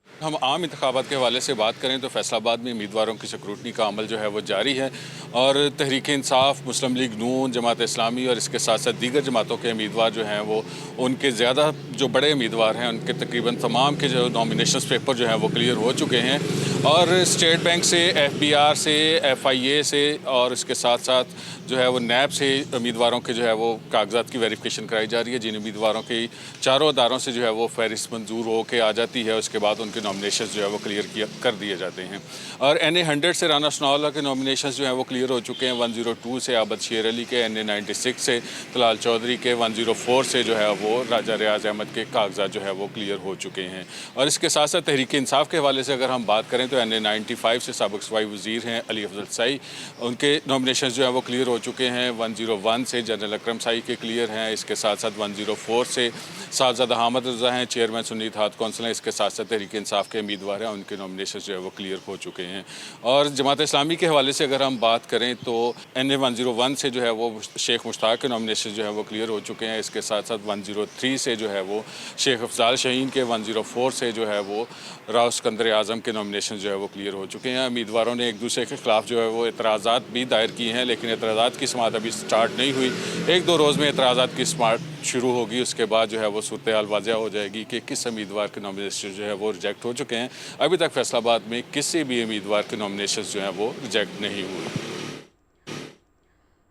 हम आम इंतखाबात के हवाले से बात करें तो फैसलाबाद में उम्मीदवारों की स्क्रूटनी का अमल जो है वो जारी है और तहरीक इंसाफ, मुस्लिम लीग नून, जमात इस्लामी और इसके साथ साथ दीगर जमातों के उम्मीदवार जो हैं वो उनके ज़्यादा जो बड़े उम्मीदवार हैं उनके तकरीबन तमाम के जो नॉमिनेशन पेपर जो हैं वो क्लियर हो चुके हैं और स्टेट बैंक से, FBR से, FIA से और इसके साथ साथ जो है वो NAB से उम्मीदवारों के जो है वो कागजात की वेरिफिकेशन कराई जा रही है। जिन उम्मीदवारों की चारों अदारों से जो है वो फहरिस्त मंजूर हो के आ जाती है, उसके बाद उनके नॉमिनेशन जो है वो क्लियर कर दिए जाते हैं। और NA100 से राना सनाउल्लाह के नॉमिनेशन जो हैं वो क्लियर हो चुके हैं। 102 से आबद शेर अली के, NA96 से तलाल चौधरी के, 104 से जो है वो राजा रियाज अहमद के कागजात जो है वो क्लियर हो चुके हैं। और इसके साथ साथ तहरीक इंसाफ के हवाले से अगर हम बात करें तो NA95 से साबिक सूबाई वज़ीर हैं अली अफजल साई, उनके नॉमिनेशन जो है वो क्लियर हो चुके हैं। 101 से जनरल अकरम साई के क्लियर हैं। इसके साथ साथ 104 से साहबजादा हामिद रज़ा हैं, चेयरमैन सुन्नी इत्तेहाद कौंसिल हैं। इसके साथ साथ तहरीक इंसाफ के उम्मीदवार हैं, उनके नॉमिनेशन जो है वो क्लियर हो चुके हैं। और जमात इस्लामी के हवाले से अगर हम बात करें तो NA101 से जो है वो शेख मुश्ताक के नॉमिनेशन जो है वो क्लियर हो चुके हैं। इसके साथ साथ 103 से जो है वो शेख अफजाल शहीन के, 104 से जो है वो राव सिकंदर आज़म के नॉमिनेशन जो है वो क्लियर हो चुके हैं। उम्मीदवारों ने एक दूसरे के खिलाफ जो है वो एतराज़ात भी दायर किए हैं, लेकिन एतराज़ात की समाअत अभी स्टार्ट नहीं हुई। 1-2 रोज़ में एतराज़ात की समाअत शुरू होगी, उसके बाद जो है वो सूरत हाल वाज़ह हो जाएगी कि किस उम्मीदवार के नॉमिनेशन जो है वो रिजेक्ट हो चुके हैं। अभी तक फैसलाबाद में किसी भी उम्मीदवार के नॉमिनेशन जो हैं वो रिजेक्ट नहीं हुए।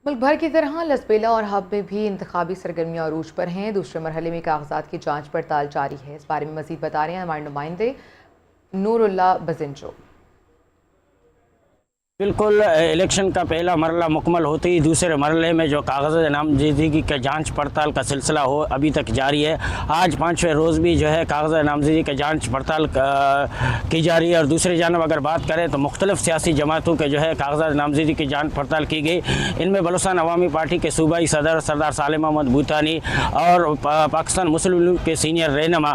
मुल्क भर की तरह लसबेला और हब में भी इंतखाबी सरगर्मियाँ अरूज पर हैं। दूसरे मरहले में कागजात की जाँच पड़ताल जारी है। इस बारे में मज़ीद बता रहे हैं हमारे नुमाइंदे नूरुल्लाह बजिंचो। बिल्कुल, इलेक्शन का पहला मरला मुकम्मल होते ही दूसरे मरले में जो कागज़ नामजदगी का जांच पड़ताल का सिलसिला हो अभी तक जारी है। आज 5वें रोज़ भी जो है कागज़ नामजदगी का जांच पड़ताल की जा रही है। और दूसरी जानब अगर बात करें तो मुख्तलिफ़ सियासी जमातों के जो है कागज़ नामजदगी की जांच पड़ताल की गई। इनमें बलूचिस्तान अवामी पार्टी के सूबाई सदर सरदार सालिम अहमद भूटानी और पाकिस्तान मुस्लिम लीग के सीनियर रहनुमा,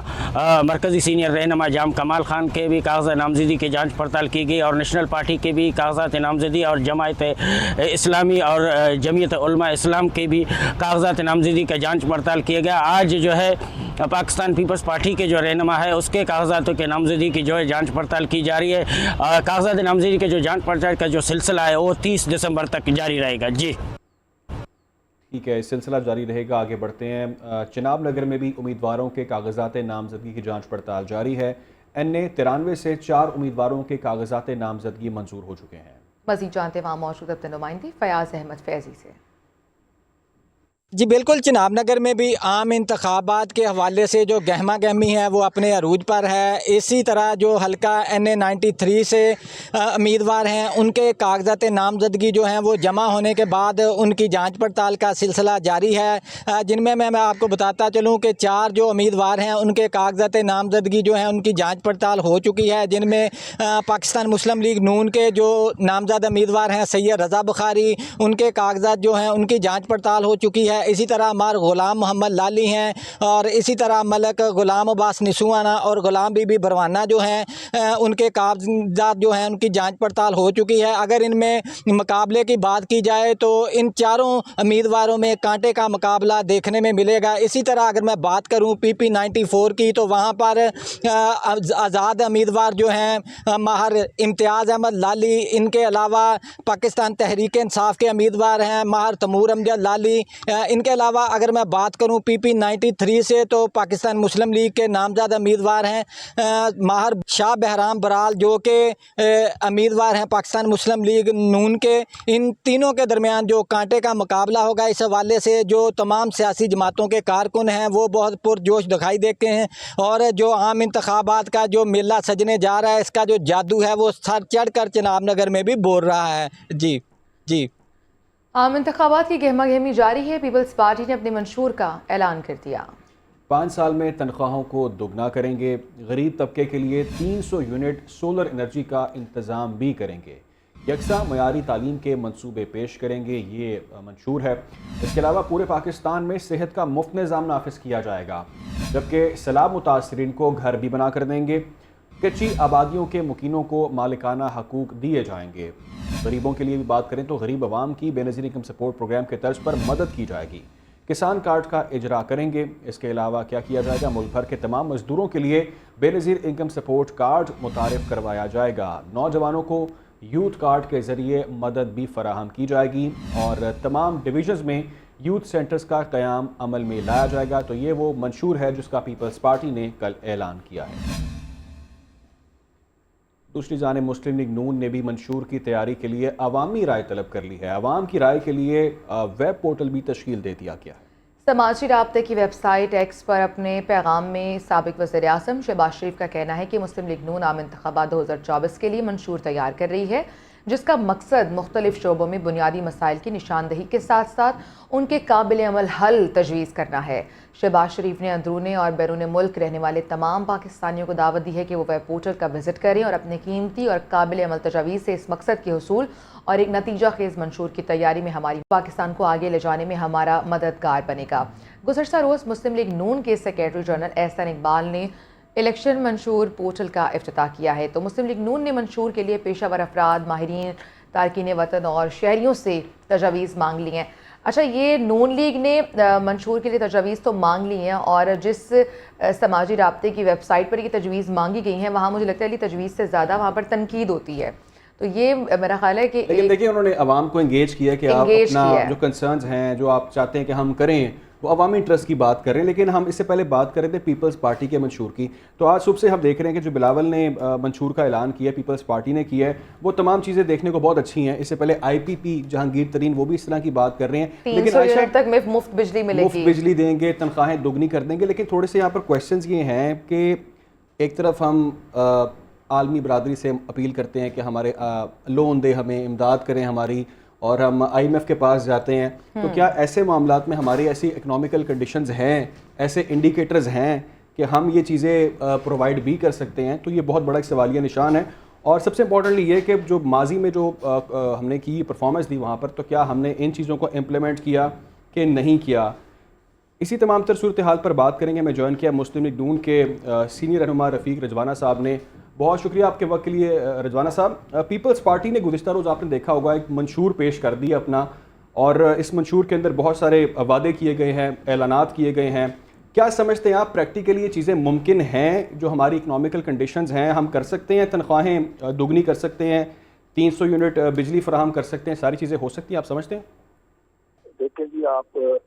मरकज़ी सीनियर रहनुमा जाम कमाल खान के भी कागज़ नामजदगी की जाँच पड़ताल की गई और नेशनल पार्टी के भी कागज़ात नामजदी और जमात इस्लामी और जमीयत उलमा इस्लाम के भी कागजात नामजदी का जांच पड़ताल किया गया। आज जो है पाकिस्तान पीपल्स पार्टी के जो रहनुमा है उसके कागजातों के नामजदी की जो है जांच पड़ताल की जा रही है। कागजात नामजदी के जो जांच पड़ताल का जो सिलसिला है वो 30 दिसंबर तक जारी रहेगा। जी ठीक है, इस सिलसिला जारी रहेगा। आगे बढ़ते हैं। चिनाब नगर में भी उम्मीदवारों के कागजात नामजदगी की जाँच पड़ताल जारी है। NA93 से 4 उम्मीदवारों के कागजात नामजदगी मंजूर हो चुके हैं। मज़ीद जानते वहाँ मौजूद अपने नुमाइंदे फयाज अहमद फैजी से। जी बिल्कुल, चिनाब नगर में भी आम इंतखाबात के हवाले से जो गहमा गहमी है वो अपने अरूज पर है। इसी तरह जो हल्का NA 93 से उम्मीदवार हैं उनके कागजात नामजदगी जो हैं वो जमा होने के बाद उनकी जांच पड़ताल का सिलसिला जारी है, जिनमें मैं आपको बताता चलूं कि 4 जो उम्मीदवार हैं उनके कागजात नामजदगी जो हैं उनकी जांच पड़ताल हो चुकी है, जिनमें पाकिस्तान मुस्लिम लीग नून के जो नामज़द उम्मीदवार हैं सैयद रज़ा बुखारी, उनके कागजात जो हैं उनकी जाँच पड़ताल हो चुकी है। इसी तरह हमारे ग़ुलाम मोहम्मद लाली हैं और इसी तरह मलक ग़ुलाम अब्बास निसुआना और ग़ुलाम बीबी बरवाना जो हैं उनके कागजात जो हैं उनकी जांच पड़ताल हो चुकी है। अगर इनमें मुकाबले की बात की जाए तो इन चारों उम्मीदवारों में कांटे का मुकाबला देखने में मिलेगा। इसी तरह अगर मैं बात करूं PP 94 की तो वहां पर आज़ाद उम्मीदवार जो हैं माहर इम्तियाज़ अहमद लाली, इनके अलावा पाकिस्तान तहरीक इंसाफ के उम्मीदवार हैं माहर तमूर अमजद लाली। इनके अलावा अगर मैं बात करूं PP 93 से तो पाकिस्तान मुस्लिम लीग के नामज़द उम्मीदवार हैं माहर शाह बहराम बराल जो कि उम्मीदवार हैं पाकिस्तान मुस्लिम लीग नून के। इन तीनों के दरमियान जो कांटे का मुकाबला होगा, इस हवाले से जो तमाम सियासी जमातों के कारकुन हैं वो बहुत पुरजोश दिखाई देते हैं और जो आम इंतखाबात का जो मेला सजने जा रहा है इसका जो जादू है वो सर चढ़ कर चिनाब नगर में भी बोल रहा है। जी जी, आम इंतखाबात की गहमा गहमी जारी है। पीपल्स पार्टी ने अपने मंशूर का ऐलान कर दिया। 5 साल में तनख्वाहों को दुगना करेंगे, गरीब तबके के लिए 300 यूनिट सोलर एनर्जी का इंतज़ाम भी करेंगे, यकसा मयारी तालीम के मंसूबे पेश करेंगे, ये मंशूर है। इसके अलावा पूरे पाकिस्तान में सेहत का मुफ्त निज़ाम नाफिज किया जाएगा, जबकि सैलाब मुतासरीन को घर भी बना कर देंगे। कच्ची आबादियों के मुकीनों को मालिकाना हकूक़ दिए जाएंगे। गरीबों के लिए भी बात करें तो गरीब आवाम की बेनज़ीर इनकम सपोर्ट प्रोग्राम के तर्ज पर मदद की जाएगी। किसान कार्ड का इजरा करेंगे। इसके अलावा क्या किया जाएगा, मुल्क भर के तमाम मजदूरों के लिए बेनज़ीर इनकम सपोर्ट कार्ड मुतारिफ करवाया जाएगा। नौजवानों को यूथ कार्ड के ज़रिए मदद भी फराहम की जाएगी और तमाम डिवीज़न्स में यूथ सेंटर्स का क़याम अमल में लाया जाएगा। तो ये वो मंशूर है जिसका पीपल्स पार्टी ने कल ऐलान किया है। दूसरी जानिब मुस्लिम लीग नून ने भी मंशूर की तैयारी के लिए अवामी राय तलब कर ली है। अवाम की राय के लिए वेब पोर्टल भी तश्कील दे दिया गया है। समाजी राब्ते की वेबसाइट एक्स पर अपने पैगाम में साबिक वज़ीर आज़म शहबाज शरीफ का कहना है कि मुस्लिम लीग नून आम इंतखाबात 2024 के लिए मंशूर तैयार कर रही है, जिसका मकसद मुख्तलिफ शोबों में बुनियादी मसाइल की निशानदही के साथ साथ उनके काबिल अमल हल तजवीज़ करना है। शहबाज शरीफ ने अंदरूनी और बैरून मुल्क रहने वाले तमाम पाकिस्तानियों को दावत दी है कि वो वेब पोर्टल का विज़िट करें और अपने कीमती और काबिल अमल तजावीज़ से इस मकसद के हुसूल और एक नतीजा खेज़ मंशूर की तैयारी में हमारी पाकिस्तान को आगे ले जाने में हमारा मददगार बनेगा। गुज़श्ता रोज़ मुस्लिम लीग नून के सेक्रेटरी जनरल एहसन इकबाल ने इलेक्शन मंशूर पोर्टल का इफ्तिताह किया है। तो मुस्लिम लीग नून ने मंशूर के लिए पेशावर अफराद, माहिरीन, तारकीन वतन और शहरियों से तजावीज़ मांग ली हैं। अच्छा, ये नून लीग ने मंशूर के लिए तजावीज़ तो मांग ली हैं और जिस समाजी राब्ते की वेबसाइट पर ये तजवीज़ मांगी गई हैं वहाँ मुझे लगता है तजवीज़ से ज़्यादा वहाँ पर तनकीद होती है। तो ये मेरा ख्याल है कि लेकिन देखिए उन्होंने आवाम को एंगेज किया कि आप अपना जो कंसर्न्स हैं, जो आप चाहते हैं कि हम करें, वो अवामी इंटरेस्ट की बात कर रहे हैं। लेकिन हम इससे पहले बात कर रहे थे पीपल्स पार्टी के मंशूर की। तो आज सुबह से हम देख रहे हैं कि जो बिलावल ने मंशूर का ऐलान किया, पीपल्स पार्टी ने किया है, वो तमाम चीज़ें देखने को बहुत अच्छी हैं। इससे पहले IPP जहांगीर तरीन वो भी इस तरह की बात कर रहे हैं, लेकिन आयशा तक मुफ्त बिजली मिलेगी, मुफ्त बिजली देंगे, तनख्वाहें दोगुनी कर देंगे। लेकिन थोड़े से यहाँ पर क्वेश्चन ये हैं कि एक तरफ हम आलमी बरादरी से अपील करते हैं कि हमारे लोन दे, हमें इमदाद करें हमारी, और हम IMF के पास जाते हैं। तो क्या ऐसे मामलात में हमारी ऐसी इकनॉमिकल कंडीशंस हैं, ऐसे इंडिकेटर्स हैं कि हम ये चीज़ें प्रोवाइड भी कर सकते हैं? तो ये बहुत बड़ा एक सवालिया निशान है। और सबसे इम्पॉर्टेंटली ये कि जो माजी में जो हमने की परफॉर्मेंस दी वहाँ पर, तो क्या हमने इन चीज़ों को इम्प्लीमेंट किया कि नहीं किया? इसी तमाम तर सूरत हाल पर बात करेंगे। मैं ज्वाइन किया मुस्लिम लीग नून के सीनियर रहनुमा रफ़ीक रजवाना साहब ने। बहुत शुक्रिया आपके वक्त के लिए रजवाना साहब। पीपल्स पार्टी ने गुज़िश्ता रोज़ आपने देखा होगा एक मंशूर पेश कर दिया अपना, और इस मंशूर के अंदर बहुत सारे वादे किए गए हैं, ऐलानात किए गए हैं। क्या समझते हैं आप प्रैक्टिकली ये चीज़ें मुमकिन हैं? जो हमारी इकनॉमिकल कंडीशंस हैं, हम कर सकते हैं, तनख्वाहें दोगुनी कर सकते हैं, 300 यूनिट बिजली फराहम कर सकते हैं, सारी चीज़ें हो सकती हैं, आप समझते हैं? देखें जी, आप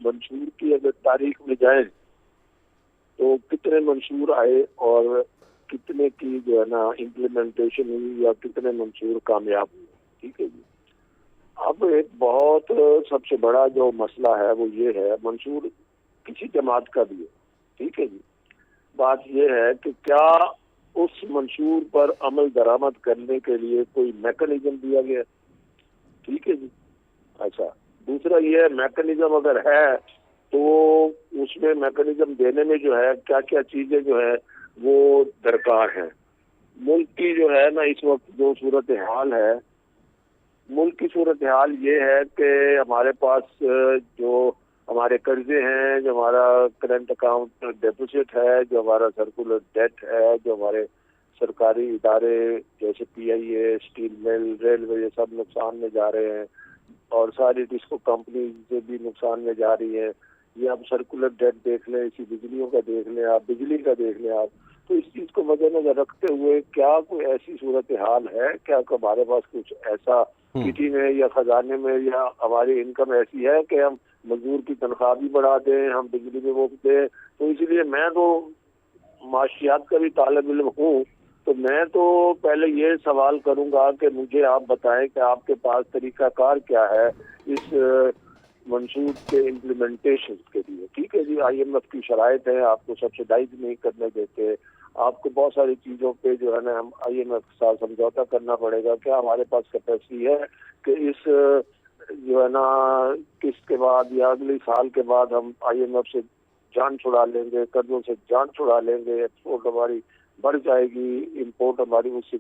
मंशूर की अगर तारीख में जाए तो कितने मंशूर आए और कितने की जो है ना इम्प्लीमेंटेशन हुई या कितने मंशूर कामयाब हुए, ठीक है जी। अब एक बहुत सबसे बड़ा जो मसला है वो ये है, मंशूर किसी जमात का भी है, ठीक है जी। बात ये है कि क्या उस मंशूर पर अमल दरामद करने के लिए कोई मैकेनिज्म दिया गया, ठीक है जी। अच्छा, दूसरा ये मैकेनिज्म अगर है तो उसमें मैकेनिज्म देने में जो है क्या क्या चीजें जो है वो दरकार है। मुल्क की जो है ना इस वक्त जो सूरत हाल है, मुल्क की सूरत हाल ये है कि हमारे पास जो हमारे कर्जे हैं, जो हमारा करंट अकाउंट डेफिसिट है, जो हमारा सर्कुलर डेट है, जो हमारे सरकारी इदारे जैसे PIA, स्टील मिल, रेलवे, ये सब नुकसान में जा रहे हैं और सारी डिस्को कंपनी से भी नुकसान में जा रही है। ये आप सर्कुलर डेट देख लें, इसी बिजलियों का देख लें आप, बिजली का देख लें आप। तो इस चीज को मद्देनजर रखते हुए क्या कोई ऐसी सूरत हाल है, क्या हमारे पास कुछ ऐसा किटी में या खजाने में या हमारी इनकम ऐसी है कि हम मजदूर की तनख्वाह भी बढ़ा दें, हम बिजली में वो दें। तो इसलिए मैं तो माशियात का भी तालिब इल्म हूँ, तो मैं तो पहले ये सवाल करूंगा कि मुझे आप बताएं कि आपके पास तरीकाकार क्या है इस मंशूर के इम्प्लीमेंटेशन के लिए, ठीक है जी। IMF की शराइत है, आपको सब्सिडाइज नहीं करने देते, आपको बहुत सारी चीज़ों पे जो है ना हम IMF के साथ समझौता करना पड़ेगा। क्या हमारे पास कैपेसिटी है कि इस जो है ना किस्त के बाद या अगले साल के बाद हम IMF से जान छुड़ा लेंगे, कर्जों से जान छुड़ा लेंगे, एक्सपोर्ट हमारी बढ़ जाएगी, इंपोर्ट हमारी उससे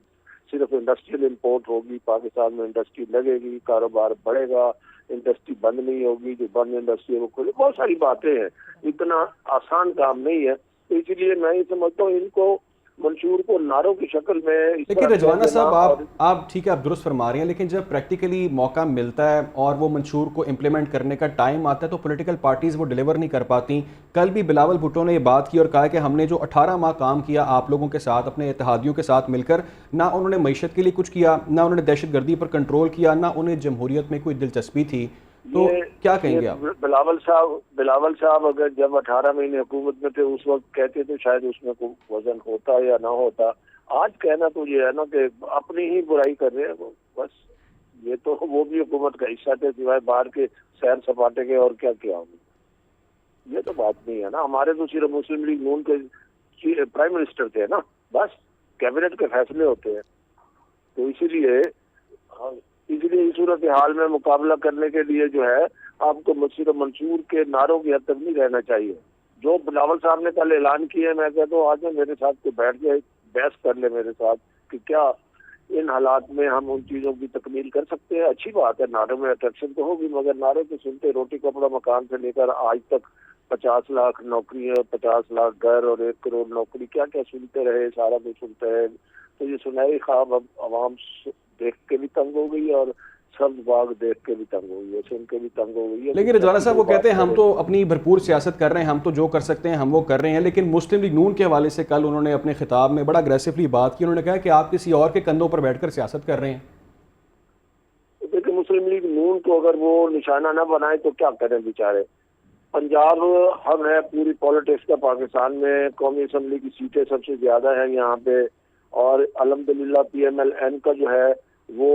सिर्फ इंडस्ट्रियल इंपोर्ट होगी, पाकिस्तान में इंडस्ट्री लगेगी, कारोबार बढ़ेगा, इंडस्ट्री बंद नहीं होगी, जो बंद इंडस्ट्री है वो खोले। बहुत सारी बातें हैं, इतना आसान काम नहीं है। तो इसलिए मैं ये समझता हूँ इनको मंशूर को नारों की शक्ल में। लेकिन रिजवाना साहब आप ठीक है, आप दुरुस्त फरमा रहे हैं, लेकिन जब प्रैक्टिकली मौका मिलता है और वो मंशूर को इम्प्लीमेंट करने का टाइम आता है तो पॉलिटिकल पार्टीज़ वो डिलीवर नहीं कर पाती। कल भी बिलावल भुट्टो ने ये बात की और कहा कि हमने जो 18 माह काम किया आप लोगों के साथ, अपने इत्तेहादियों के साथ मिलकर, ना उन्होंने मईशत के लिए कुछ किया, ना उन्होंने दहशतगर्दी पर कंट्रोल किया, ना उन्हें जमहूरियत में कोई दिलचस्पी थी। तो क्या कहेंगे आप? बिलावल साहब अगर जब 18 महीने हुकूमत में थे उस वक्त कहते तो शायद उसमें कोई वजन होता या ना होता। आज कहना तो ये है ना कि अपनी ही बुराई कर रहे हैं वो, बस। ये तो वो भी हुकूमत का हिस्सा थे, सिवाय बाहर के सैर सपाटे के और क्या किया होंगे। ये तो बात नहीं है ना। हमारे तो सिर्फ मुस्लिम लीग नून के प्राइम मिनिस्टर थे ना, बस कैबिनेट के फैसले होते हैं। तो इसीलिए इस सूरत हाल में मुकाबला करने के लिए जो है आपको सिर्फ मंशूर के नारों की हद तक नहीं रहना चाहिए। जो बिलावल साहब ने कल ऐलान किया है, मैं कहता हूँ आज मेरे साथ को बैठ के बहस कर ले मेरे साथ कि क्या इन हालात में हम उन चीजों की तकमील कर सकते हैं। अच्छी बात है, नारों में अट्रैक्शन तो होगी, मगर नारे तो सुनते रोटी कपड़ा मकान से लेकर आज तक 50 लाख नौकरियां, 50 लाख घर और 1 करोड़ नौकरी, क्या क्या सुनते रहे, सारा कुछ सुनते रहे। तो ये सुनाई ख्वाब अब आवाम देख के भी तंग हो गई और सब्ज बाग देख के भी तंग हो गई है, सुन के भी तंग हो गई है। लेकिन रिजवाना साहब वो कहते हैं हम तो अपनी भरपूर सियासत कर रहे हैं, हम तो जो कर सकते हैं हम वो कर रहे हैं। लेकिन मुस्लिम लीग नून के हवाले से कल उन्होंने अपने खिताब में बड़ा अग्रेसिवली बात की। उन्होंने कहा कि आप किसी और के कंधों पर बैठकर सियासत कर रहे हैं। देखिए, मुस्लिम लीग नून को अगर वो निशाना न बनाए तो क्या करें बेचारे। पंजाब हब है पूरी पॉलिटिक्स का पाकिस्तान में, कौमी असम्बली की सीटें सबसे ज्यादा है यहाँ पे, और अल्हम्दुलिल्लाह PMLN का जो है वो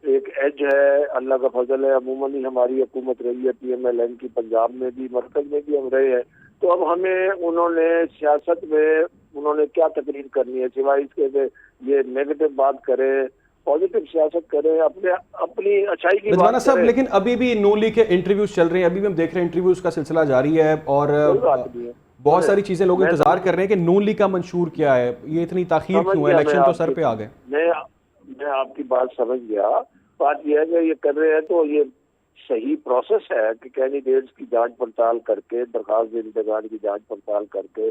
एक एज है, अल्लाह का फजल है। अमूमन ही हमारी हुकूमत रही है PMLN की, पंजाब में भी मरकज में भी हम रहे हैं। तो अब हमें उन्होंने सियासत में उन्होंने क्या तकरीर करनी है सिवाय इसके कि ये नेगेटिव बात करें, पॉजिटिव सियासत करें, अपनी अच्छाई की बात साहब। करें। लेकिन अभी भी नून लीग के इंटरव्यूज चल रहे हैं, अभी भी हम देख रहे हैं इंटरव्यूज का सिलसिला जारी है और बहुत सारी चीजें लोग इंतजार कर रहे हैं कि नून लीग का मंशूर क्या है, ये इतनी ताखीर क्यों है, इलेक्शन तो सर पे आ गए। मैं आपकी बात समझ गया। बात यह है कि ये कर रहे हैं तो ये सही प्रोसेस है कि कैंडिडेट्स की जांच पड़ताल करके, दरखास्त देने की जांच पड़ताल करके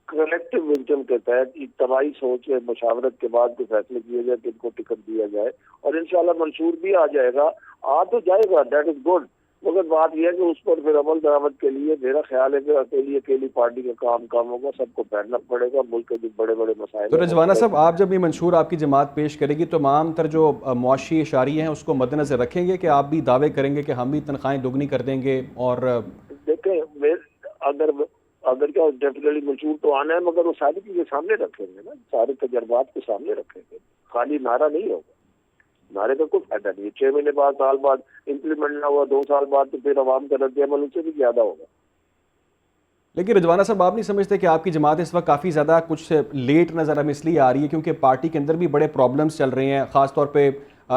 कलेक्टिव विजडम के तहत इज्तिमाई सोच मशावरत के बाद जो फैसले किए जाए कि इनको टिकट दिया जाए, और इंशाल्लाह मंशूर भी आ जाएगा। आ तो जाएगा, दैट इज गुड। मगर बात यह है कि उस पर फिर अमल दरामद के लिए मेरा ख्याल है कि अकेली पार्टी का काम होगा, सबको बैठना पड़ेगा। मुल्क के जो बड़े बड़े मसाइल। तो रिजवाना साहब, आप जब ये मंशूर आपकी जमात पेश करेगी तो तमाम तर जो मुआशी इशारे हैं उसको मद्देनजर रखेंगे कि आप भी दावे करेंगे कि हम भी तनख्वाहें दोगुनी कर देंगे? और देखें, अगर क्या डेफिनेटली मंशूर तो आना है, मगर वो सारी चीजें सामने रखेंगे ना, सारे तजर्बात को सामने रखेंगे, खाली नारा नहीं होगा। नारे का कोई फायदा नहीं है। 6 महीने बाद, साल बाद इम्प्लीमेंट ना हुआ, 2 साल बाद, तो फिर अवाम का रद्द-ए-अमल उससे भी ज्यादा होगा। लेकिन रिजवाना साहब, आप नहीं समझते कि आपकी जमात इस वक्त काफ़ी ज़्यादा कुछ लेट नज़र हमें इसलिए आ रही है क्योंकि पार्टी के अंदर भी बड़े प्रॉब्लम्स चल रहे हैं, ख़ासतौर पे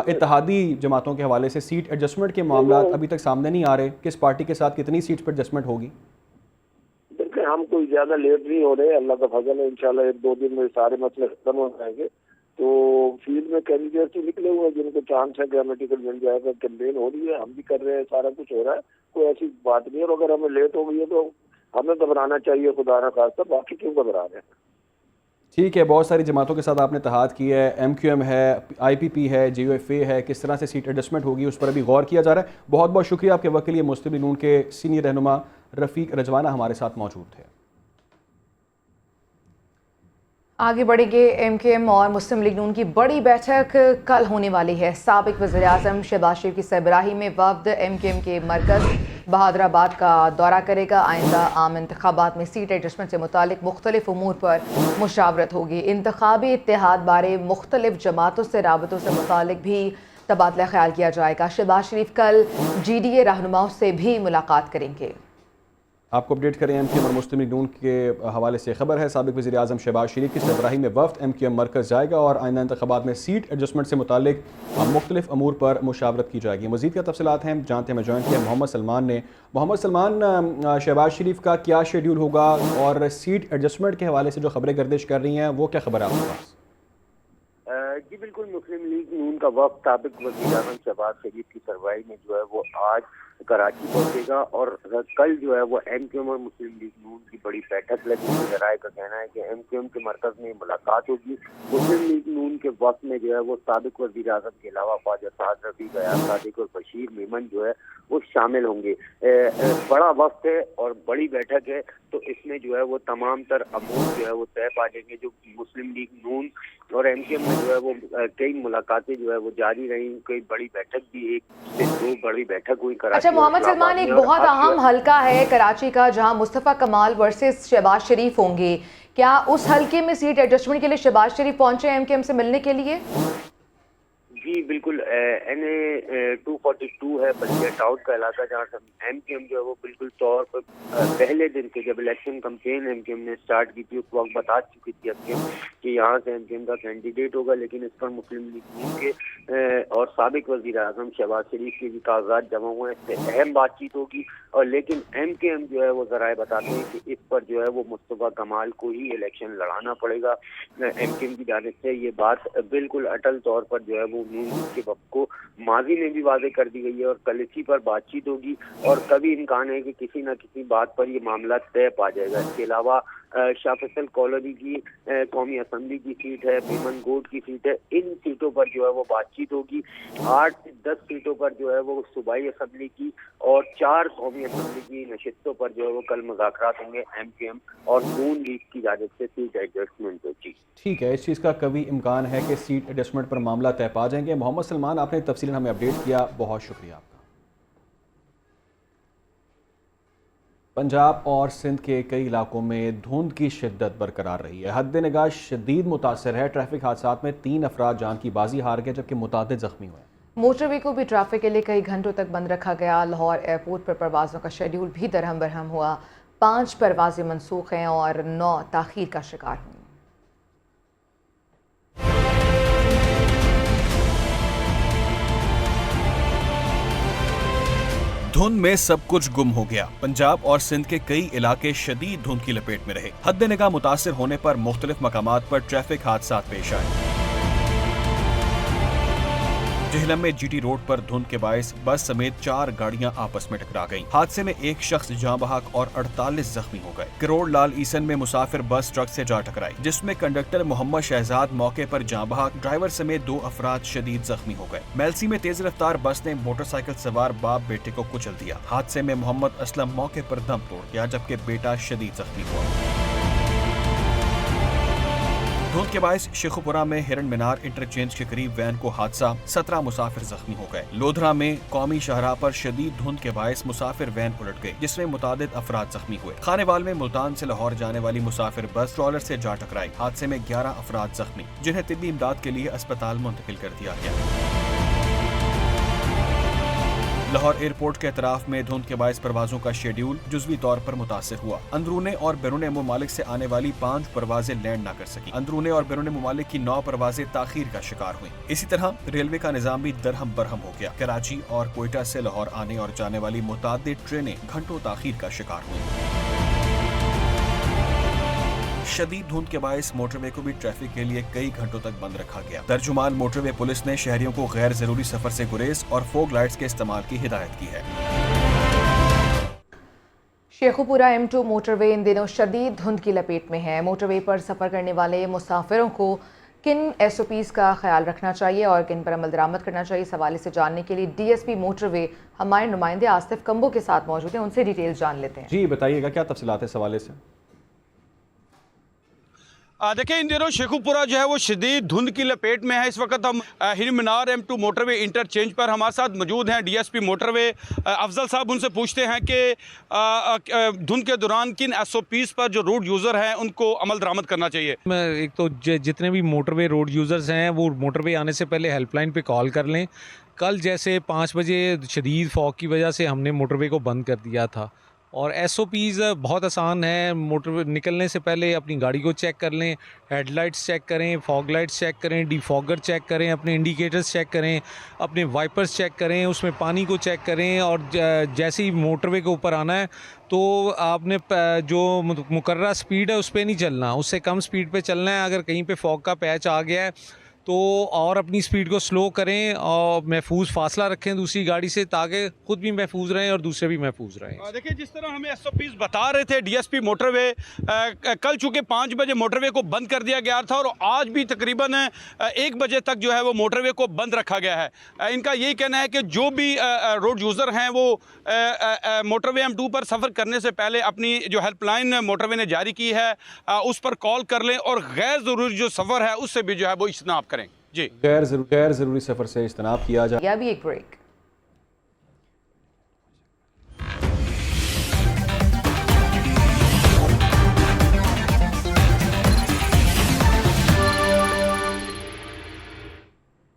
इत्तेहादी जमातों के हवाले से सीट एडजस्टमेंट के मामला अभी तक सामने नहीं आ रहे। किस पार्टी के साथ कितनी सीट्स पर एडजस्टमेंट होगी? देखिए, हम कोई ज्यादा लेट नहीं हो रहे, अल्लाह का फजल है, इंशाल्लाह 1-2 दिन में सारे मसले खत्म हो जाएंगे। तो फील्ड में कैंडिडेट्स निकले हुए हैं जिनको चांस है कि हमें टिकट मिल जाएगा, कैंपेन हो रही है, हम भी कर रहे हैं, सारा कुछ हो रहा है, कोई ऐसी बात नहीं है। और अगर हमें लेट हो गई है तो हमें घबराना चाहिए, खुदा ना खास्ता, बाकी क्यों घबरा रहे हैं। ठीक है, बहुत सारी जमातों के साथ आपने इत्तेहाद किया है, MQM है, IPP है, JUFA है, किस तरह से सीट एडजस्टमेंट होगी उस पर अभी गौर किया जा रहा है। बहुत बहुत शुक्रिया आपके वक्त के लिए। मुस्लिम लीग नून के सीनियर रहनुमा रफ़ीक रजवाना हमारे साथ मौजूद थे। आगे बढ़ेंगे। MKM और मुस्लिम लीग नून की बड़ी बैठक कल होने वाली है। साबिक वज़ीर आज़म शहबाज शरीफ की सरबराही में वफ्द MKM के मरकज़ बहादुराबाद का दौरा करेगा। आइंदा आम इंतखाबात में सीट एडजस्टमेंट से मुतालिक मुख्तलिफ उमूर पर मुशावरत होगी। इंतखाबी इत्तेहाद बारे मुख्तलिफ जमातों से राबतों से मुतालिक भी तबादला ख्याल किया जाएगा। शहबाज शरीफ कल GDA रहनुमाओं से भी मुलाकात करेंगे। आपको अपडेट करें MKM और मुस्लिम लीग नून के हवाले से खबर है। साबिक वज़ीर आज़म शहबाज शरीफ की सरबराही में वफ्द MKM मरकज़ जाएगा और आइंदा इंतखाबात में सीट एडजस्टमेंट से मुतालिक मुख्तलिफ अमूर पर मुशावरत की जाएगी। मज़ीद क्या तफसीलात हैं जानते हैं। मैं जॉइन किया मोहम्मद सलमान ने। मोहम्मद सलमान, शहबाज शरीफ का क्या शेड्यूल होगा और सीट एडजस्टमेंट के हवाले से जो खबरें गर्दिश कर रही हैं वो क्या खबर है आपके पास? जी बिल्कुल, मुस्लिम लीग नून का वफ्द साबिक वज़ीर आज़म शहबाज शरीफ की सरबराही में जो है वो आज कराची पहुंचेगा और कल जो है वो MKM और मुस्लिम लीग नून की बड़ी बैठक लगी। जराये का कहना है कि MKM के मरकज में मुलाकात होगी। मुस्लिम लीग नून के वक्त में जो है वो साबिक वज़ीर आज़म के अलावा ख्वाजा साद रफ़ी, गयास सादिक और बशीर मेमन जो है वो शामिल होंगे। बड़ा वक्त है और बड़ी बैठक है, तो इसमें जो है वो तमाम तर अमूर जो है वो तय पा जाएंगे। जो मुस्लिम लीग नून और MKM में जो है वो कई मुलाकातें जो है वो जारी रही, कई बड़ी बैठक भी 1 से 2 बड़ी बैठक हुई कराची। अच्छा मोहम्मद सलमान, एक बहुत अहम हल्का है कराची का जहां मुस्तफ़ा कमाल वर्सेस शहबाज शरीफ होंगे। क्या उस हल्के में सीट एडजस्टमेंट के लिए शहबाज शरीफ पहुंचे MKM से मिलने के लिए? जी बिल्कुल, NA 242 है बल्दिया टाउन का इलाका, जहाँ से MKM जो है वो बिल्कुल तौर पर पहले दिन से जब इलेक्शन कैंपेन MKM ने स्टार्ट की थी उस वक्त बता चुकी थी MKM कि यहाँ से MKM का कैंडिडेट होगा, लेकिन इस पर मुस्लिम लीग नून के और साबिक वज़ीर आज़म शहबाज शरीफ के भी कागजात जमा हुए हैं, इससे अहम बातचीत होगी। और लेकिन MKM जो है वो ज़राए बताते हैं कि इस पर जो है वो मुस्तफ़ा कमाल को ही इलेक्शन लड़ाना पड़ेगा। MKM की जानिब से ये बात बिल्कुल अटल तौर पर जो है वो नून के वक्त को माजी में भी वादे कर दी गई है और कल इसी पर बातचीत होगी और कभी इम्कान है कि किसी न किसी बात पर ये मामला तय पा जाएगा। इसके अलावा शाह फैसल कॉलोनी की कौमी असम्बली की सीट है, मेमन गोड की सीट है, इन सीटों पर जो है वो बातचीत होगी। 8 से 10 सीटों पर जो है वो सूबाई असम्बली की और 4 कौमी असम्बली की नशिस्तों पर जो है वो कल मुज़ाकरात होंगे MKM और नून लीग की जानिब से सीट एडजस्टमेंट होगी। ठीक है, इस चीज़ का कभी इम्कान है कि सीट एडजस्टमेंट पर मामला तय पा जाएंगे। मोहम्मद सलमान, आपने तफसीलन हमें अपडेट किया, बहुत शुक्रिया आपका। पंजाब और सिंध के कई इलाकों में धुंध की शिद्दत बरकरार रही है। हद निगाह शदीद मुतासर है। ट्रैफिक हादसात में 3 अफराद जान की बाजी हार गए जबकि मुतादिद जख्मी हुए। मोटरवे को भी ट्रैफिक के लिए कई घंटों तक बंद रखा गया। लाहौर एयरपोर्ट पर परवाज़ों का शेड्यूल भी दरहम बरहम हुआ। 5 परवाज़ें मनसूख हैं और 9 ताख़ीर का शिकार हुई। धुंध में सब कुछ गुम हो गया। पंजाब और सिंध के कई इलाके शदीद धुंध की लपेट में रहे। हद निगाह मुतासिर होने पर मुख्तलिफ मकामात पर ट्रैफिक हादसात पेश आए। जेहलम में GT रोड पर धुंध के बायस बस समेत 4 गाड़ियां आपस में टकरा गईं। हादसे में एक शख्स जाँ बहक और 48 जख्मी हो गए। करोड़ लाल ईसन में मुसाफिर बस ट्रक से जा टकराई जिसमें कंडक्टर मोहम्मद शहजाद मौके पर जाँ बहक, ड्राइवर समेत 2 अफराद शदीद जख्मी हो गए। मेलसी में तेज रफ्तार बस ने मोटरसाइकिल सवार बाप बेटे को कुचल दिया। हादसे में मोहम्मद असलम मौके पर दम तोड़ गया जबकि बेटा शदीद जख्मी हुआ। धुंध के बायस शेखुपुरा में हिरन मीनार इंटरचेंज के करीब वैन को हादसा, 17 मुसाफिर जख्मी हो गए। लोधरा में कौमी शाहराह पर शदीद धुंध के बायस मुसाफिर वैन उलट गई जिसमें मुतादिद अफराद जख्मी हुए। खानेवाल में मुल्तान से लाहौर जाने वाली मुसाफिर बस ट्रॉलर से जा टकराई। हादसे में 11 अफराद जख्मी जिन्हें तिब्बी इमदाद के लिए अस्पताल मुंतकिल कर दिया गया। लाहौर एयरपोर्ट के अतराफ में धुंध के बायस परवाजों का शेड्यूल जुज़वी तौर पर मुतासिर हुआ। अंदरूने और बैरूने मुमालिक से आने वाली 5 परवाजें लैंड न कर सकी। अंदरूने और बैरूने मुमालिक की 9 परवाजें ताखीर का शिकार हुई। इसी तरह रेलवे का निजाम भी दरहम बरहम हो गया। कराची और कोयटा से लाहौर आने और जाने वाली मुतादिद ट्रेनें घंटों ताखीर का शिकार हुई। शदीद धुंध के बायस मोटरवे को भी ट्रैफिक के लिए कई घंटों तक बंद रखा गया। तर्जुमान मोटरवे पुलिस ने शहरियों को गैर जरूरी सफर से गुरेज और फोग लाइट्स के इस्तेमाल की हिदायत की है। शेखुपुरा M2 मोटरवे इन दिनों शदीद धुंध की लपेट में है। मोटरवे पर सफर करने वाले मुसाफिरों को किन SOPs का ख्याल रखना चाहिए और किन पर अमल दरामद करना चाहिए, इस हवाले से जानने के लिए DSP मोटरवे हमारे नुमाइंदे आसिफ कंबो के साथ मौजूद हैं। उनसे डिटेल जान लेते हैं। जी बताइएगा, क्या तफसीलात है इस हवाले से? देखिए, इन दिनों शेखुपुरा जो है वो शदीद धुंध की लपेट में है। इस वक्त हम हिर मीनार M2 मोटरवे इंटरचेंज पर हमारे साथ मौजूद हैं DSP मोटरवे अफजल साहब। उनसे पूछते हैं कि धुंध के दौरान किन SOPs पर जो रोड यूज़र हैं उनको अमल दरामद करना चाहिए। एक तो जितने भी मोटरवे रोड यूज़र्स हैं वो मोटरवे आने से पहले हेल्पलाइन पे कॉल कर लें। कल जैसे 5 बजे शदीद फॉग की वजह से हमने मोटरवे को बंद कर दिया था और SOPs बहुत आसान है। मोटर निकलने से पहले अपनी गाड़ी को चेक कर लें, हेडलाइट्स चेक करें, फॉग लाइट्स चेक करें, डिफॉगर चेक करें, अपने इंडिकेटर्स चेक करें, अपने वाइपर्स चेक करें, उसमें पानी को चेक करें और जैसे ही मोटरवे के ऊपर आना है तो आपने जो मुकर्रर स्पीड है उस पर नहीं चलना, उससे कम स्पीड पे चलना है। अगर कहीं पे फॉग का पैच आ गया है तो और अपनी स्पीड को स्लो करें और महफूज फासला रखें दूसरी गाड़ी से, ताकि खुद भी महफूज रहें और दूसरे भी महफूज रहें। देखिए, जिस तरह हमें SOPs बता रहे थे DSP मोटरवे, कल चूँकि 5 बजे मोटरवे को बंद कर दिया गया था और आज भी तकरीबन 1 बजे तक जो है वो मोटरवे को बंद रखा गया है। इनका यही कहना है कि जो भी रोड यूज़र हैं वो मोटरवे M2 पर सफ़र करने से पहले अपनी जो हेल्पलाइन मोटरवे ने जारी की है उस पर कॉल कर लें और गैर ज़रूरी जो सफ़र है उससे भी जो है वो इज्तनाब करें। जी, गैर जरूरी सफर से इज्तनाब किया जाए। या भी एक ब्रेक।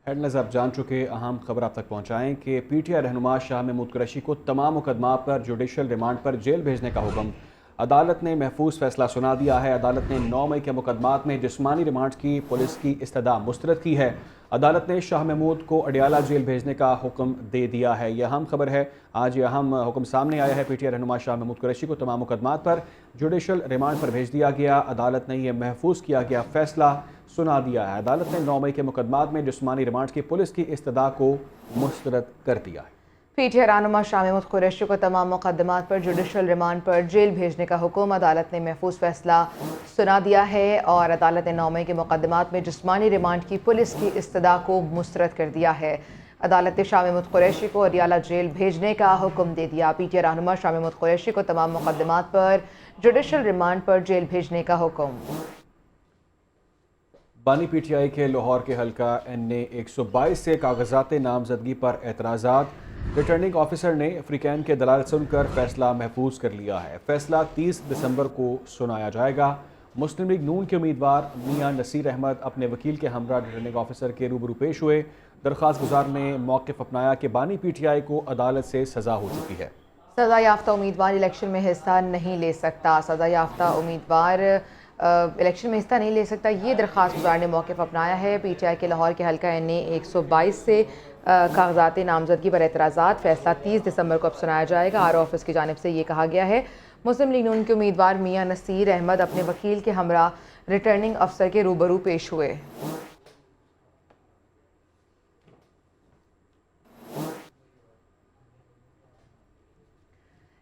हेडलाइंस आप जान चुके, अहम खबर आप तक पहुंचाएं कि PTI रहनुमा शाह महमूद कुरैशी को तमाम मुकदमा पर जुडिशल रिमांड पर जेल भेजने का हुक्म अदालत ने महफूज फैसला सुना दिया है। अदालत ने 9 मई के मुकदमात में जिस्मानी रिमांड की पुलिस की इस्तदा मुस्तरद की है। अदालत ने शाह महमूद को अडियाला जेल भेजने का हुक्म दे दिया है। यह अहम खबर है। आज यह अहम हुक्म सामने आया है। PTI रहनुमा शाह महमूद कुरैशी को तमाम मुकदमात पर जुडिशल रिमांड पर भेज दिया गया। अदालत ने यह महफूज किया गया फैसला सुना दिया है। अदालत ने 9 मई के मुकदमात में जिस्मानी रिमांड की पुलिस की इस्तदा को मुस्तरद कर दिया है। PTI रहनुमा शाह महमूद कुरैशी को तमाम मुकदमात पर जुडिशल रिमांड पर जेल भेजने का हुक्म अदालत ने महफूज फैसला सुना दिया है और अदालत ने 9 मई के मुकदमात में जिस्मानी रिमांड की पुलिस की इस्तदा को मुस्तरद कर दिया है। अदालत ने शाह महमूद कुरैशी को अडियाला जेल भेजने का हुक्म दे दिया। PTI रहनुमा शाह महमूद कुरैशी को तमाम मुकदमात पर जुडिशल रिमांड पर जेल भेजने का हुक्म। बानी PTI के लाहौर के हल्का NA 122 से कागजात नामजदगी पर एतराज़ात। रिटर्निंग ऑफिसर ने अफ्रीकैन के दलाल सुनकर फैसला महफूज कर लिया है। फैसला 30 दिसंबर को सुनाया जाएगा। मुस्लिम लीग नून के उम्मीदवार मियां नसीर अहमद अपने वकील के हमरा रिटर्निंग ऑफिसर के रूबरू पेश हुए। दरख्वास्त गुजार ने मौक़िफ़ अपनाया कि बानी PTI को अदालत से सज़ा हो चुकी है। सज़ा याफ्ता उम्मीदवार इलेक्शन में हिस्सा नहीं ले सकता। सज़ा याफ्ता उम्मीदवार इलेक्शन में हिस्सा नहीं ले सकता, ये दरख्वास्त गुजार ने मौक़िफ़ अपनाया है। PTI के लाहौर के हल्का NA 122 से कागजात नामजदगी पर एतराज़ात। फैसला 30 दिसंबर को अब सुनाया जाएगा। आर ऑफिस की जानिब से ये कहा गया है। मुस्लिम लीग नून के उम्मीदवार मियां नसीर अहमद अपने वकील के हमरा रिटर्निंग अफसर के रूबरू पेश हुए।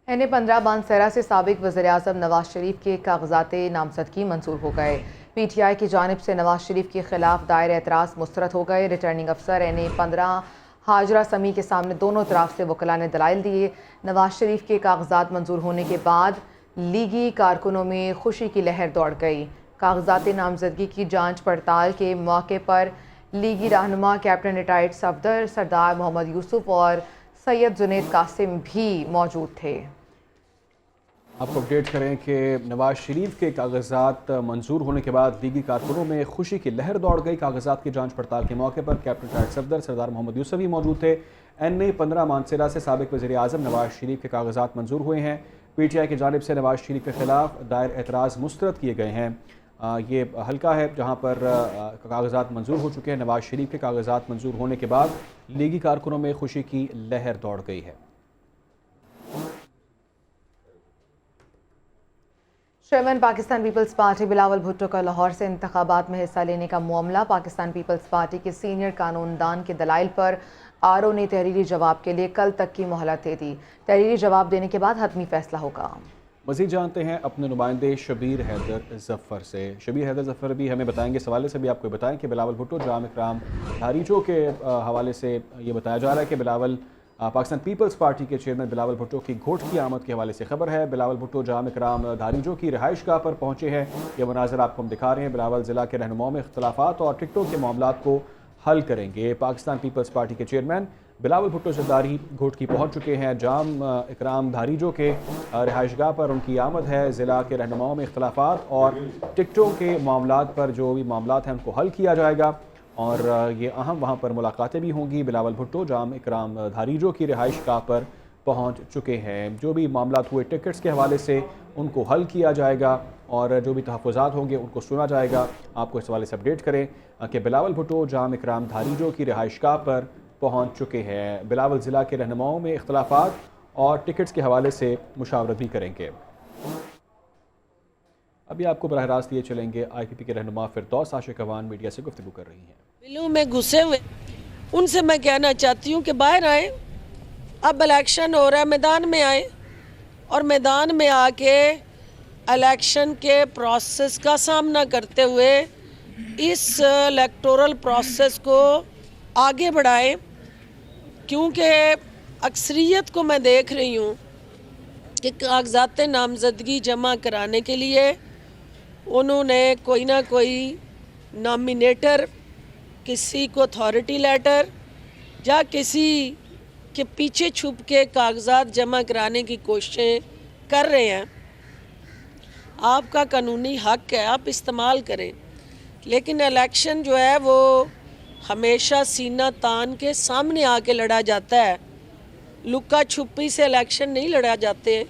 NA 15 बानसरा से साबिक वज़ीर-ए-आज़म नवाज शरीफ के कागजात नामजदगी मंजूर हो गए। PTI की जानिब से नवाज शरीफ के खिलाफ दायर एतराज़ मुस्तरद हो गए। रिटर्निंग अफसर NA 15 हाजरा समी के सामने दोनों तरफ से वकला ने दलाइल दिए। नवाज शरीफ के कागजात मंजूर होने के बाद लीगी कारकुनों में खुशी की लहर दौड़ गई। कागजात नामजदगी की जांच पड़ताल के मौके पर लीगी रहनुमा कैप्टन रिटायर्ड सफदर सरदार मोहम्मद यूसुफ और सैयद जुनैद कासिम भी मौजूद थे। आपको अपडेट करें कि नवाज शरीफ के कागजात मंजूर होने के बाद दीगी कारकुनों में खुशी की लहर दौड़ गई। कागजात की जांच पड़ताल के मौके पर कैप्टन टाइट सफदर सरदार मोहम्मद यूसुफ भी मौजूद थे। NA 15 मानसेरा से साबिक वज़ीर आज़म नवाज शरीफ के कागजात मंजूर हुए हैं। PTI की जानिब से नवाज शरीफ के खिलाफ दायर एतराज़ मुस्तरद किए गए हैं। ये हल्का है जहाँ पर कागजात मंजूर हो चुके हैं। नवाज शरीफ के कागजात मंजूर होने के बाद लीगी कारकुनों में खुशी की लहर दौड़ गई है। Chairman Pakistan peoples party Bilawal Bhutto का लाहौर से इंतखाबात में हिस्सा लेने का मामला। पाकिस्तान पीपल्स पार्टी के सीनियर कानूनदान के दलाइल पर RO ने तहरीरी जवाब के लिए कल तक की मोहलत दे दी। तहरीरी जवाब देने के बाद हतमी फैसला होगा। मज़ीद जानते हैं अपने नुमाइंदे शबीर हैदर जफ़र से। शबीर हैदर जफ़र भी हमें बताएंगे। इस हवाले से भी आपको बताएं कि बिलावल भुट्टो जाम इकराम धारीचो के हवाले से ये बताया जा रहा है कि बिलावल पाकिस्तान पीपल्स पार्टी के चेयरमैन बिलावल भुट्टो की घोट की आमद के हवाले से खबर है। बिलावल भुट्टो जाम इकराम धारीचो की रिहाइश गाह पर पहुँचे हैं। ये मनाज़र आपको हम दिखा रहे हैं। बिलावल ज़िला के रहनुमाओं में इख्तलाफात और टिकटों के मामलात को हल करेंगे। पाकिस्तान पीपल्स पार्टी के चेयरमैन बिलावल भुट्टो जरदारी घोट की पहुँच चुके हैं। जाम इकराम धारीजो के रिहाइशगाह पर उनकी आमद है। ज़िला के रहनुमाओं में इख्तलाफात और टिकटों के मामलात पर जो भी मामलात हैं उनको हल किया जाएगा और ये अहम वहाँ पर मुलाकातें भी होंगी। बिलावल भुट्टो जाम इकराम धारीजो की रिहाइशगाह पर पहुँच चुके हैं। जो भी मामलात हुए टिकट्स के हवाले से उनको हल किया जाएगा और जो भी तहफ़्फ़ुज़ात होंगे उनको सुना जाएगा। आपको इस हवाले से अपडेट करें कि बिलावल भुट्टो जाम इकराम धारीजो की रिहाइशगाह पर पहुँच चुके हैं। बिलावल ज़िला के रहनुमाओं में इख्तलाफात और टिकट्स के हवाले से मुशावरत भी करेंगे। अभी आपको बराह रास्त ये चलेंगे। IPP के रहनुमा फिरदौस आशिक अवान मीडिया से गुफ्तगू कर रही हैं। बिलों में घुसे हुए उनसे मैं कहना चाहती हूँ कि बाहर आए। अब इलेक्शन हो रहा है, मैदान में आए और मैदान में आके इलेक्शन के प्रोसेस का सामना करते हुए इस इलेक्टोरल प्रोसेस को आगे बढ़ाएं, क्योंकि अक्सरियत को मैं देख रही हूँ कि कागजात नामजदगी जमा कराने के लिए उन्होंने कोई ना कोई नॉमिनेटर, किसी को अथॉरिटी लेटर या किसी के पीछे छुप के कागजात जमा कराने की कोशिशें कर रहे हैं। आपका कानूनी हक है, आप इस्तेमाल करें, लेकिन इलेक्शन जो है वो हमेशा सीना तान के सामने आके लड़ा जाता है। लुका छुपी से इलेक्शन नहीं लड़ा जाते।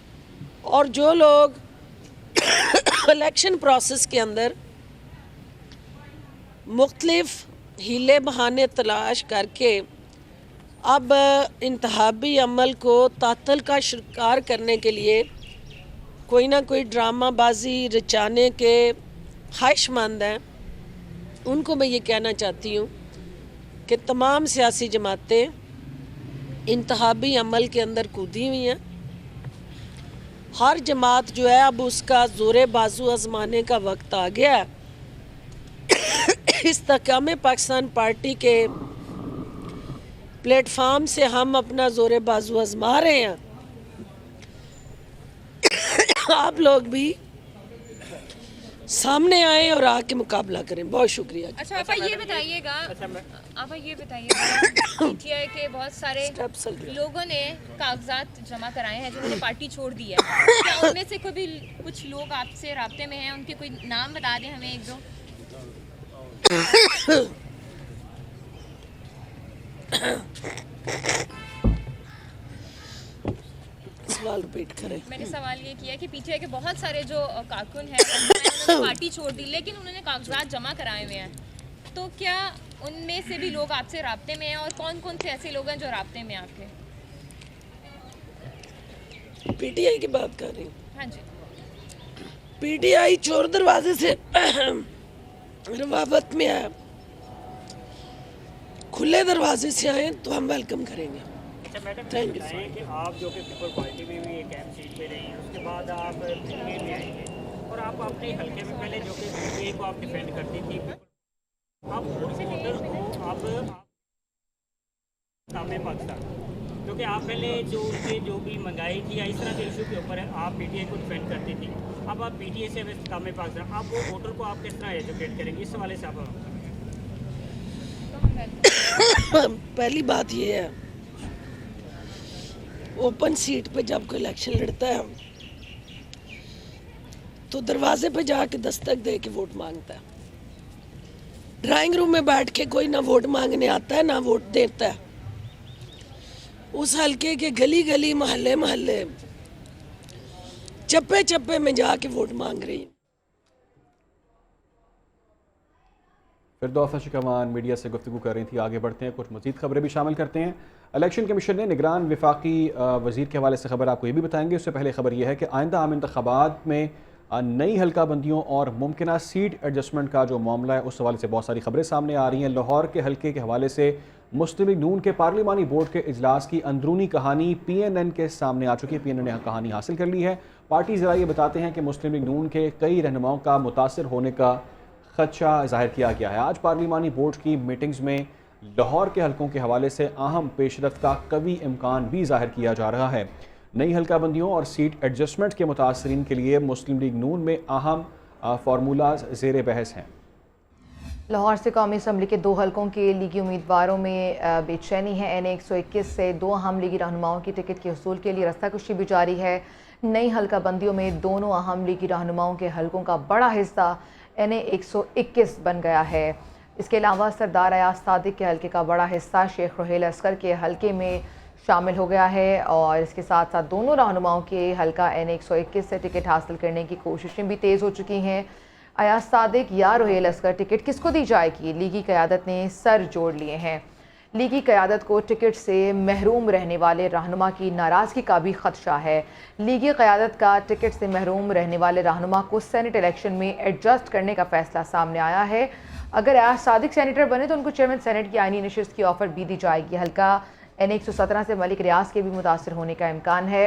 और जो लोग इलेक्शन प्रोसेस के अंदर मुख्तलिफ हीले बहाने तलाश करके अब इंतहाबी अमल को तातल का शिकार करने के लिए कोई ना कोई ड्रामाबाजी रचाने के ख्वाहिशमंद हैं, उनको मैं ये कहना चाहती हूँ कि तमाम सियासी जमातें इंतहाबी अमल के अंदर कूदी हुई हैं। हर जमात जो है अब उसका ज़ोरे बाजू आजमाने का वक्त आ गया है। इस्तेकाम पाकिस्तान पार्टी के प्लेटफार्म से हम अपना ज़ोरे बाजू आजमा रहे हैं। आप लोग भी सामने आए और आके मुकाबला करें। बहुत शुक्रिया। अच्छा आप ये बताइएगा, PTI के बहुत सारे लोगों ने कागजात जमा कराए हैं जिन्होंने पार्टी छोड़ दी है, क्या उनमें से कोई भी कुछ लोग आपसे राब्ते में हैं? उनके कोई नाम बता दें हमें, एक दो। सवाल रिपीट करें। मैंने सवाल ये किया कि PTI के बहुत सारे जो कारकुन हैं उन्होंने पार्टी छोड़ दी, लेकिन उन्होंने कागजात जमा कराए हुए हैं, तो क्या उनमें से भी लोग आपसे राब्ते में हैं? और कौन कौन से ऐसे लोग हैं जो राब्ते में आपके? PTI की बात कर रही हूँ। हाँ जी। PTI चोर दरवाजे से रवाबत में आया, खुले दरवाजे से आए तो हम वेलकम करेंगे। Thank you. कि आप जो कि पीपल पार्टी में भी एक अहम सीट पे रही हैं, उसके बाद आप PTI में आएंगे और आप अपने हल्के में पहले जो कि PTI को आप डिफेंड करती थी, आप वोटर को आप सामने पाकिस्तान, क्योंकि आप पहले जो उनके जो भी महंगाई थी या इस तरह के इशू के ऊपर है आप PTI को डिफेंड करती थी। अब आप PTI से इस्तेकाम पाकिस्तान, आप वो वोटर को आप किस तरह एजुकेट करेंगे, इस हवाले से आप? पहली बात ये है, ओपन सीट पे जब कोई इलेक्शन लड़ता है तो दरवाजे पे जाके दस्तक दे के वोट मांगता है। ड्राइंग रूम में बैठ के कोई ना वोट मांगने आता है ना वोट देता है। उस हल्के के गली गली मोहल्ले मोहल्ले चप्पे चप्पे में जाके वोट मांग रही है। फिरदौस शिकमान मीडिया से गुफ्तगू कर रही थी। आगे बढ़ते हैं, कुछ मजीद खबरें भी शामिल करते हैं। इलेक्शन कमीशन ने निगरान विफाकी वजीर के हवाले से खबर आपको ये भी बताएंगे। उससे पहले खबर यह है कि आइंदा आम इंतखाबात में नई हल्का बंदियों और मुमकिन सीट एडजस्टमेंट का जो मामला है उस हवाले से बहुत सारी खबरें सामने आ रही हैं। लाहौर के हल्के के हवाले से मुस्लिम लीग नून के पार्लिमानी बोर्ड के इजलास की अंदरूनी कहानी PNN के सामने आ चुकी है। PNN ने कहानी हासिल कर ली है। पार्टी ज़रा ये बताते हैं कि मुस्लिम लीग नून के कई रहनुमाओं का मुतासर होने का खदशा जाहिर किया गया है। आज पार्लिमानी बोर्ड की मीटिंग्स में लाहौर के हलकों के हवाले से अहम पेशरफ्त का कवी इम्कान भी जाहिर किया जा रहा है। नई हल्का बंदियों और सीट एडजस्टमेंट के मुतासरीन के लिए मुस्लिम लीग नून में अहम फार्मूलाज ज़ेर बहस हैं। लाहौर से कौमी असम्बली के 2 हलकों के लीगी उम्मीदवारों में बेचैनी है। NA 121 से 2 अहम लीगी रहनुमाओं की टिकट के हसूल के लिए रस्ताकुशी भी जारी है। नई हल्का बंदियों में दोनों अहम लीगी रहनुमाओं के हलकों का बड़ा हिस्सा NA 121 बन गया है। इसके अलावा सरदार अयाज सादिक के हलके का बड़ा हिस्सा शेख रोहेल अस्कर के हलके में शामिल हो गया है और इसके साथ साथ दोनों रहनुमाओं के हलका NA 121 से टिकट हासिल करने की कोशिशें भी तेज़ हो चुकी हैं। अयाज सादिक या रोहेल अस्कर टिकट किसको दी जाएगी, लीगी क़यादत ने सर जोड़ लिए हैं। लीगी क़यादत को टिकट से महरूम रहने वाले रहनुमा की नाराज़गी का भी खदशा है। लीगी क़यादत का टिकट से महरूम रहने वाले रहनुमा को सेनेट इलेक्शन में एडजस्ट करने का फैसला सामने आया है। अगर अयाज सादिक सेनेटर बने तो उनको चेयरमैन सेनेट की आईनी नशिस्त की ऑफ़र भी दी जाएगी। हल्का NA 117 से मलिक रियाज के भी मुतासर होने का इम्कान है।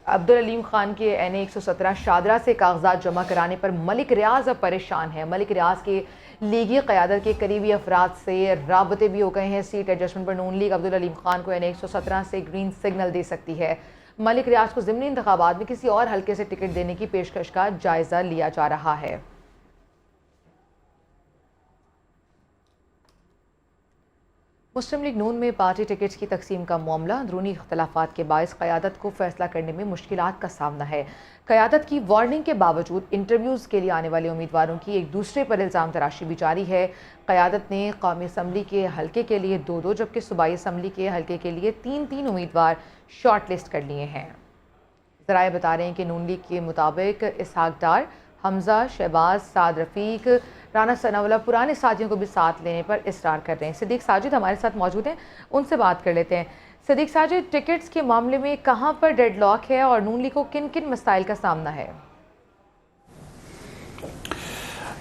अब्दुल अलीम खान के NA 117 शादरा से कागजात जमा कराने पर मलिक रियाज अब परेशान है। मलिक रियाज के लीगी क़यादत के करीबी अफराद से राबते भी हो गए हैं। सीट एडजस्टमेंट पर नून लीग अब्दुल अलीम खान को NA 117 से ग्रीन सिग्नल दे सकती है। मलिक रियाज को ज़िमनी इंतखाबात में किसी और हल्के से टिकट देने की पेशकश का जायज़ा लिया जा रहा है। मुस्लिम लीग नून में पार्टी टिकट्स की तकसीम का मामला अंदरूनी इख्तलाफात के बायस क़यादत को फैसला करने में मुश्किलात का सामना है। क़यादत की वार्निंग के बावजूद इंटरव्यूज़ के लिए आने वाले उम्मीदवारों की एक दूसरे पर इल्ज़ाम तराशी भी जारी है। क़यादत ने कौमी असम्बली के हल्के के लिए 2-2 जबकि सूबाई असम्बली के हल्के के लिए 3-3 उम्मीदवार शॉर्ट लिस्ट कर लिए हैं। ज़राए बता रहे हैं कि नून लीग के मुताबिक इसहाक डार, हमज़ा, शहबाज, साद रफ़ीक, राना सनावला पुराने साथियों को भी साथ लेने पर इसरार कर रहे हैं। सिद्दीक साजिद हमारे साथ मौजूद हैं, उनसे बात कर लेते हैं। सिद्दीक साजिद, टिकट्स के मामले में कहां पर डेडलॉक है और नून लीग को किन किन मसाइल का सामना है?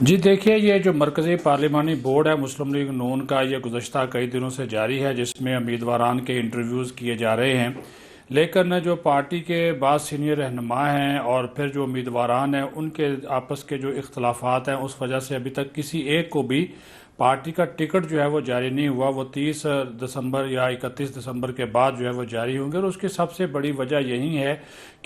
जी देखिए, ये जो मरकज़ी पार्लिमानी बोर्ड है मुस्लिम लीग नून का, ये गुज़श्ता कई दिनों से जारी है, जिसमें उम्मीदवारान के इंटरव्यूज़ किए जा रहे हैं। लेकिन जो पार्टी के बाद सीनियर रहनुमा हैं और फिर जो उम्मीदवारान हैं उनके आपस के जो इख्तलाफात हैं उस वजह से अभी तक किसी एक को भी पार्टी का टिकट जो है वो जारी नहीं हुआ। वो 30 दिसंबर या 31 दिसंबर के बाद जो है वो जारी होंगे और उसकी सबसे बड़ी वजह यही है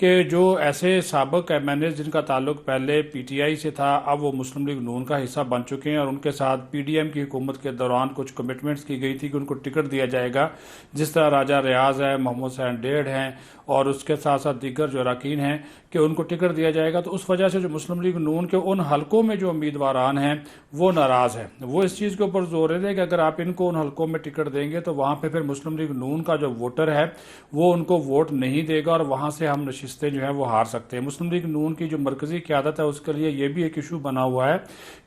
कि जो ऐसे साबिक MNA जिनका ताल्लुक पहले PTI से था, अब वो मुस्लिम लीग नून का हिस्सा बन चुके हैं और उनके साथ PDM की हुकूमत के दौरान कुछ कमिटमेंट्स की गई थी कि उनको टिकट दिया जाएगा, जिस तरह राजा रियाज है, मोहम्मद हुसैन डेढ़ हैं और उसके साथ साथ दीगर जो अरकान हैं कि उनको टिकट दिया जाएगा। तो उस वजह से जो मुस्लिम लीग नून के उन हलकों में जो उम्मीदवारान हैं वो नाराज़ हैं। वो इस चीज़ के ऊपर जोर दे रहे हैं कि अगर आप इनको उन हलकों में टिकट देंगे तो वहाँ पे फिर मुस्लिम लीग नून का जो वोटर है वो उनको वोट नहीं देगा और वहाँ से हम नशिस्तें जो है वो हार सकते हैं। मुस्लिम लीग नून की जो मरकज़ी क़यादत है उसके लिए ये भी एक इशू बना हुआ है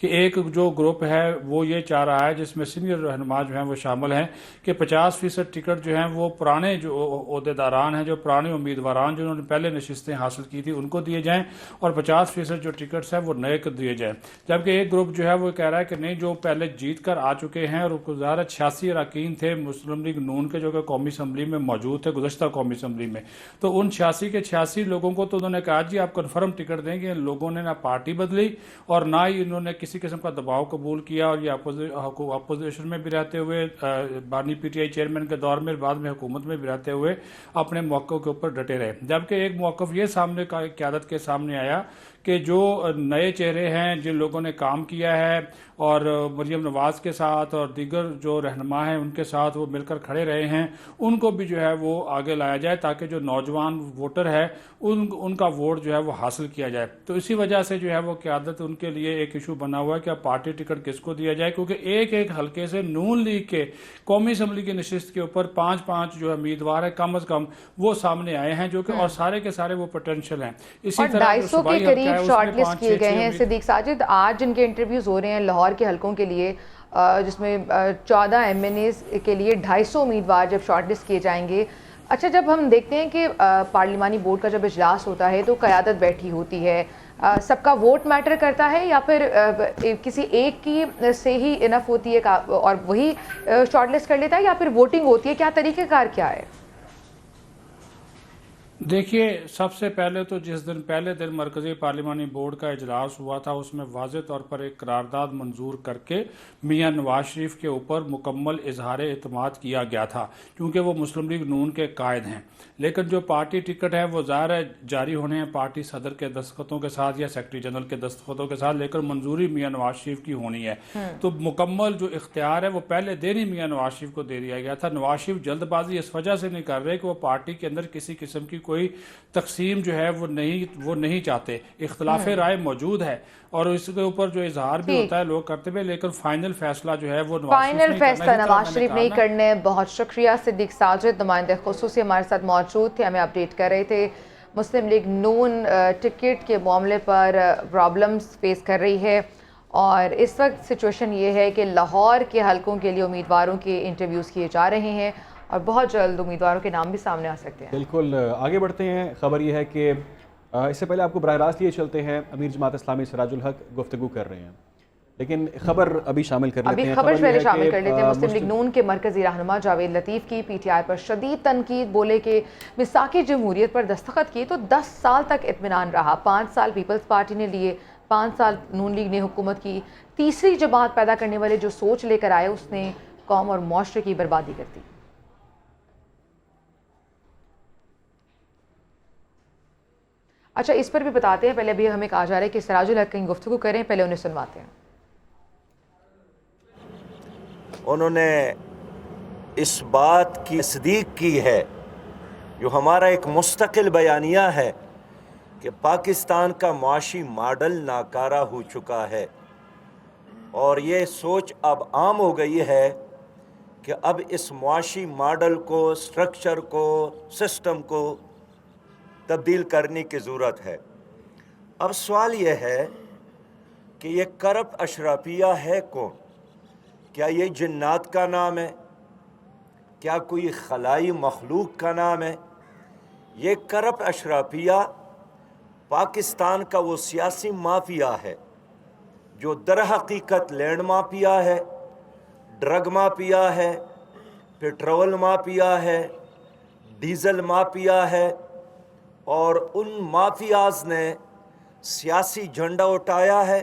कि एक जो ग्रुप है वो ये चाह रहा है, जिसमें सीनियर रहनुमा जो हैं वो शामिल हैं, कि 50% टिकट जो हैं वो पुराने जो ओहदेदारान हैं, जो पुराने उम्मीदवारान जिन्होंने पहले नशिस्तें हासिल की थी उनको दिए जाएं और 50% जो टिकट्स हैं वो नए को दिए जाएं। जबकि एक ग्रुप जो है वो कह रहा है कि नहीं, जो पहले जीत कर आ चुके हैं और 86 अरकान थे मुस्लिम लीग नून के जो कि कौमी असम्बली में मौजूद थे गुज़श्ता कौमी असम्बली में, तो उन 86 के 86 लोगों को तो उन्होंने कहा जी आप कन्फर्म टिकट देंगे। लोगों ने ना पार्टी बदली और ना ही इन्होंने किसी किस्म का दबाव कबूल किया और ये अपोजिशन में भी रहते हुए, बानी PTI चेयरमैन के दौर में, बाद में हुकूमत में भी रहते हुए अपने मौक़ों के ऊपर डटे रहे। जबकि एक मौक़िफ़ ये सामने क़यादत के सामने आया कि जो नए चेहरे हैं, जिन लोगों ने काम किया है और मरियम नवाज़ के साथ और दीगर जो रहनुमा हैं उनके साथ वो मिलकर खड़े रहे हैं, उनको भी जो है वो आगे लाया जाए ताकि जो नौजवान वोटर है उनका वोट जो है वो हासिल किया जाए। तो इसी वजह से जो है वो क़यादत उनके लिए एक इशू बना हुआ है कि अब पार्टी टिकट किसको दिया जाए, क्योंकि एक एक हल्के से नून लीग के कौमी असम्बली की नशिस्त के ऊपर 5-5 जो उम्मीदवार है कम अज कम वो सामने आए हैं, जो कि और सारे के सारे वो पोटेंशियल हैं। इसी तरह 250 के करीब शॉर्टलिस्ट किए गए हैं। सिद्दीक साजिद, आज जिनके इंटरव्यूज हो रहे हैं लाहौर के हलकों के लिए, जिसमें 14 MNAs के लिए 250 उम्मीदवार जब शॉर्टलिस्ट किए जाएंगे, अच्छा जब हम देखते हैं कि पार्लिमानी बोर्ड का जब इजलास होता है तो क़यादत बैठी होती है, सबका वोट मैटर करता है या फिर किसी एक की से ही इनफ होती है और वही शॉर्टलिस्ट कर लेता है, या फिर वोटिंग होती है, क्या तरीक़ेकार क्या है? देखिए, सबसे पहले तो जिस दिन पहले दिन मरकज़ी पार्लिमानी बोर्ड का इजलास हुआ था उसमें वाज़ेह तौर पर एक करारदाद मंजूर करके मियां नवाज शरीफ के ऊपर मुकम्मल इजहार एतमाद किया गया था, क्योंकि वो मुस्लिम लीग नून के कायद हैं। लेकिन जो पार्टी टिकट है वो ज़ाहिर है जारी होने हैं पार्टी सदर के दस्तखतों के साथ या सेक्रेटरी जनरल के दस्तखतों के साथ, लेकिन मंजूरी मियां नवाज शरीफ की होनी है। तो मुकम्मल जो इख्तियार है वो पहले दिन ही मियां नवाज शरीफ को दे दिया गया था। नवाज शरीफ जल्दबाजी इस वजह से नहीं कर रहे कि वो पार्टी के अंदर किसी किस्म की कोई तकसीम जो है वो नहीं चाहते। इख्तलाफ राय मौजूद है और इसके ऊपर जो इजहार भी होता है लोग करते हुए, लेकिन फाइनल फैसला जो है वो फाइनल फैसला नवाज शरीफ नहीं करने। बहुत शुक्रिया सिद्दीक साजिद, नुमाइंदे खुसूसी हमारे साथ मौजूद थे, हमें अपडेट कर रहे थे। मुस्लिम लीग नून टिकट के मामले पर प्रॉब्लम्स फेस कर रही है और इस वक्त सिचुएशन ये है कि लाहौर के हलकों के लिए उम्मीदवारों के इंटरव्यूज़ किए जा रहे हैं और बहुत जल्द उम्मीदवारों के नाम भी सामने आ सकते हैं। बिल्कुल, आगे बढ़ते हैं। खबर यह है कि इससे पहले आपको बराह रास्त लिए चलते हैं, अमीर जमात इस्लामी सिराजुल हक गुफ्तगू कर रहे हैं, लेकिन खबर अभी शामिल कर लेते हैं। खबर पहले शामिल कर लेते हैं। मुस्लिम लीग नून के मरकजी रहनुमा जावेद लतीफ़ की PTI पर शदीद तनकीद, बोले कि मिसाक़ जमहूरियत पर दस्तखत किए तो 10 साल तक इत्मीनान रहा। 5 साल पीपल्स पार्टी ने लिए, 5 साल नून लीग ने हुकूमत की। तीसरी जमात पैदा करने वाले जो सोच लेकर आए उसने कौम और मुआशरे की बर्बादी कर दी। अच्छा, इस पर भी बताते हैं, पहले अभी हमें कहा जा रहा है कि सिराजुल हक कहीं गुफ्तगू करें, पहले उन्हें सुनवाते हैं। उन्होंने इस बात की तस्दीक की है जो हमारा एक मुस्तकिल बयानिया है कि पाकिस्तान का मुआशी मॉडल नाकारा हो चुका है और ये सोच अब आम हो गई है कि अब इस मुआशी मॉडल को, स्ट्रक्चर को, सिस्टम को तब्दील करने की ज़रूरत है। अब सवाल ये है कि ये करप्ट अशराफिया है कौन? क्या ये जिन्नात का नाम है? क्या कोई खलाई मखलूक का नाम है? ये करप्ट अशराफिया पाकिस्तान का वो सियासी माफिया है जो दर हकीकत लैंड माफिया है, ड्रग माफिया है, पेट्रोल माफिया है, डीजल माफिया है और उन माफियाज ने सियासी झंडा उठाया है।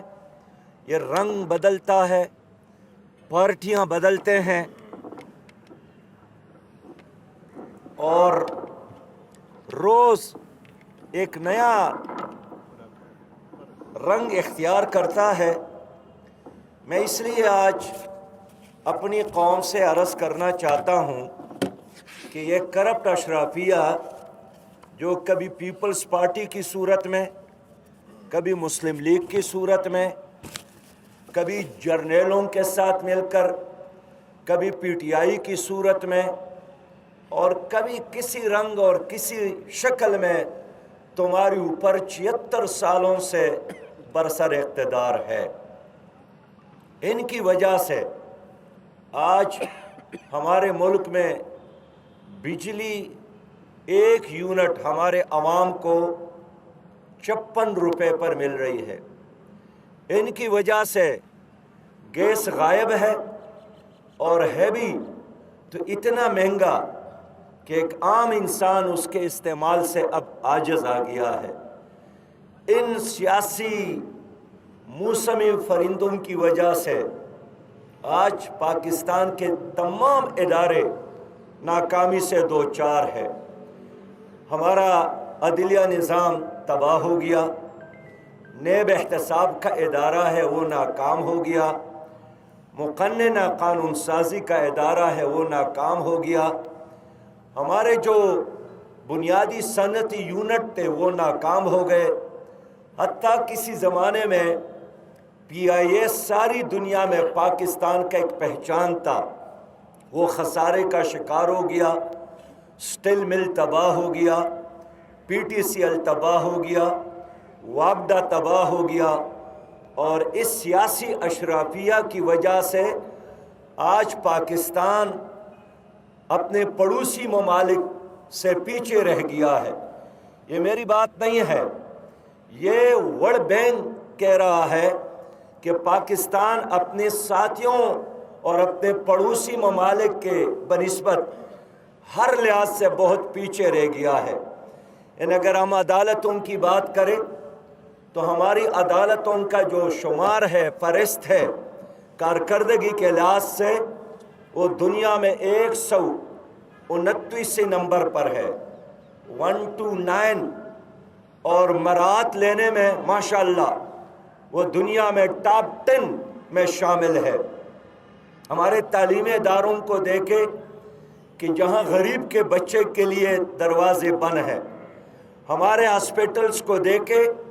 ये रंग बदलता है, पार्टियां बदलते हैं और रोज़ एक नया रंग इख्तियार करता है। मैं इसलिए आज अपनी कौम से अर्ज़ करना चाहता हूँ कि ये करप्ट अशराफिया जो कभी पीपल्स पार्टी की सूरत में, कभी मुस्लिम लीग की सूरत में, कभी जर्नलों के साथ मिलकर, कभी PTI की सूरत में और कभी किसी रंग और किसी शक्ल में तुम्हारे ऊपर 76 सालों से बरसर इक़्तिदार है। इनकी वजह से आज हमारे मुल्क में बिजली 1 यूनिट हमारे अवाम को 56 रुपए पर मिल रही है। इनकी वजह से गैस गायब है और है भी तो इतना महंगा कि एक आम इंसान उसके इस्तेमाल से अब आजिज़ आ गया है। इन सियासी मौसमी फरिंदों की वजह से आज पाकिस्तान के तमाम इदारे नाकामी से दो चार है। हमारा अदलिया निज़ाम तबाह हो गया, नेब एहतसाब का इदारा है वो नाकाम हो गया, मुक़न्नना कानून साजी का इदारा है वो नाकाम हो गया, हमारे जो बुनियादी सनती यूनिट थे वो नाकाम हो गए। हत्ता किसी ज़माने में PIA सारी दुनिया में पाकिस्तान का एक पहचान था, वो खसारे का शिकार हो गया, स्टील मिल तबाह हो गया, PTCL तबाह हो गया, वापडा तबाह हो गया। और इस सियासी अशराफिया की वजह से आज पाकिस्तान अपने पड़ोसी ममालिक से पीछे रह गया है। ये मेरी बात नहीं है, ये वर्ल्ड बैंक कह रहा है कि पाकिस्तान अपने साथियों और अपने पड़ोसी ममालिक के बनिस्बत हर लिहाज से बहुत पीछे रह गया है। इन अगर हम अदालतों की बात करें तो हमारी अदालतों का जो शुमार है, फहरिस्त है, कारकर्दगी के लिहाज से वो दुनिया में 129 नंबर पर है, 129, और मरात लेने में माशाअल्लाह वो दुनिया में टॉप 10 में शामिल है। हमारे तालीमी इदारों को देखे कि जहाँ गरीब के बच्चे के लिए दरवाजे बंद हैं, हमारे हॉस्पिटल्स को देखे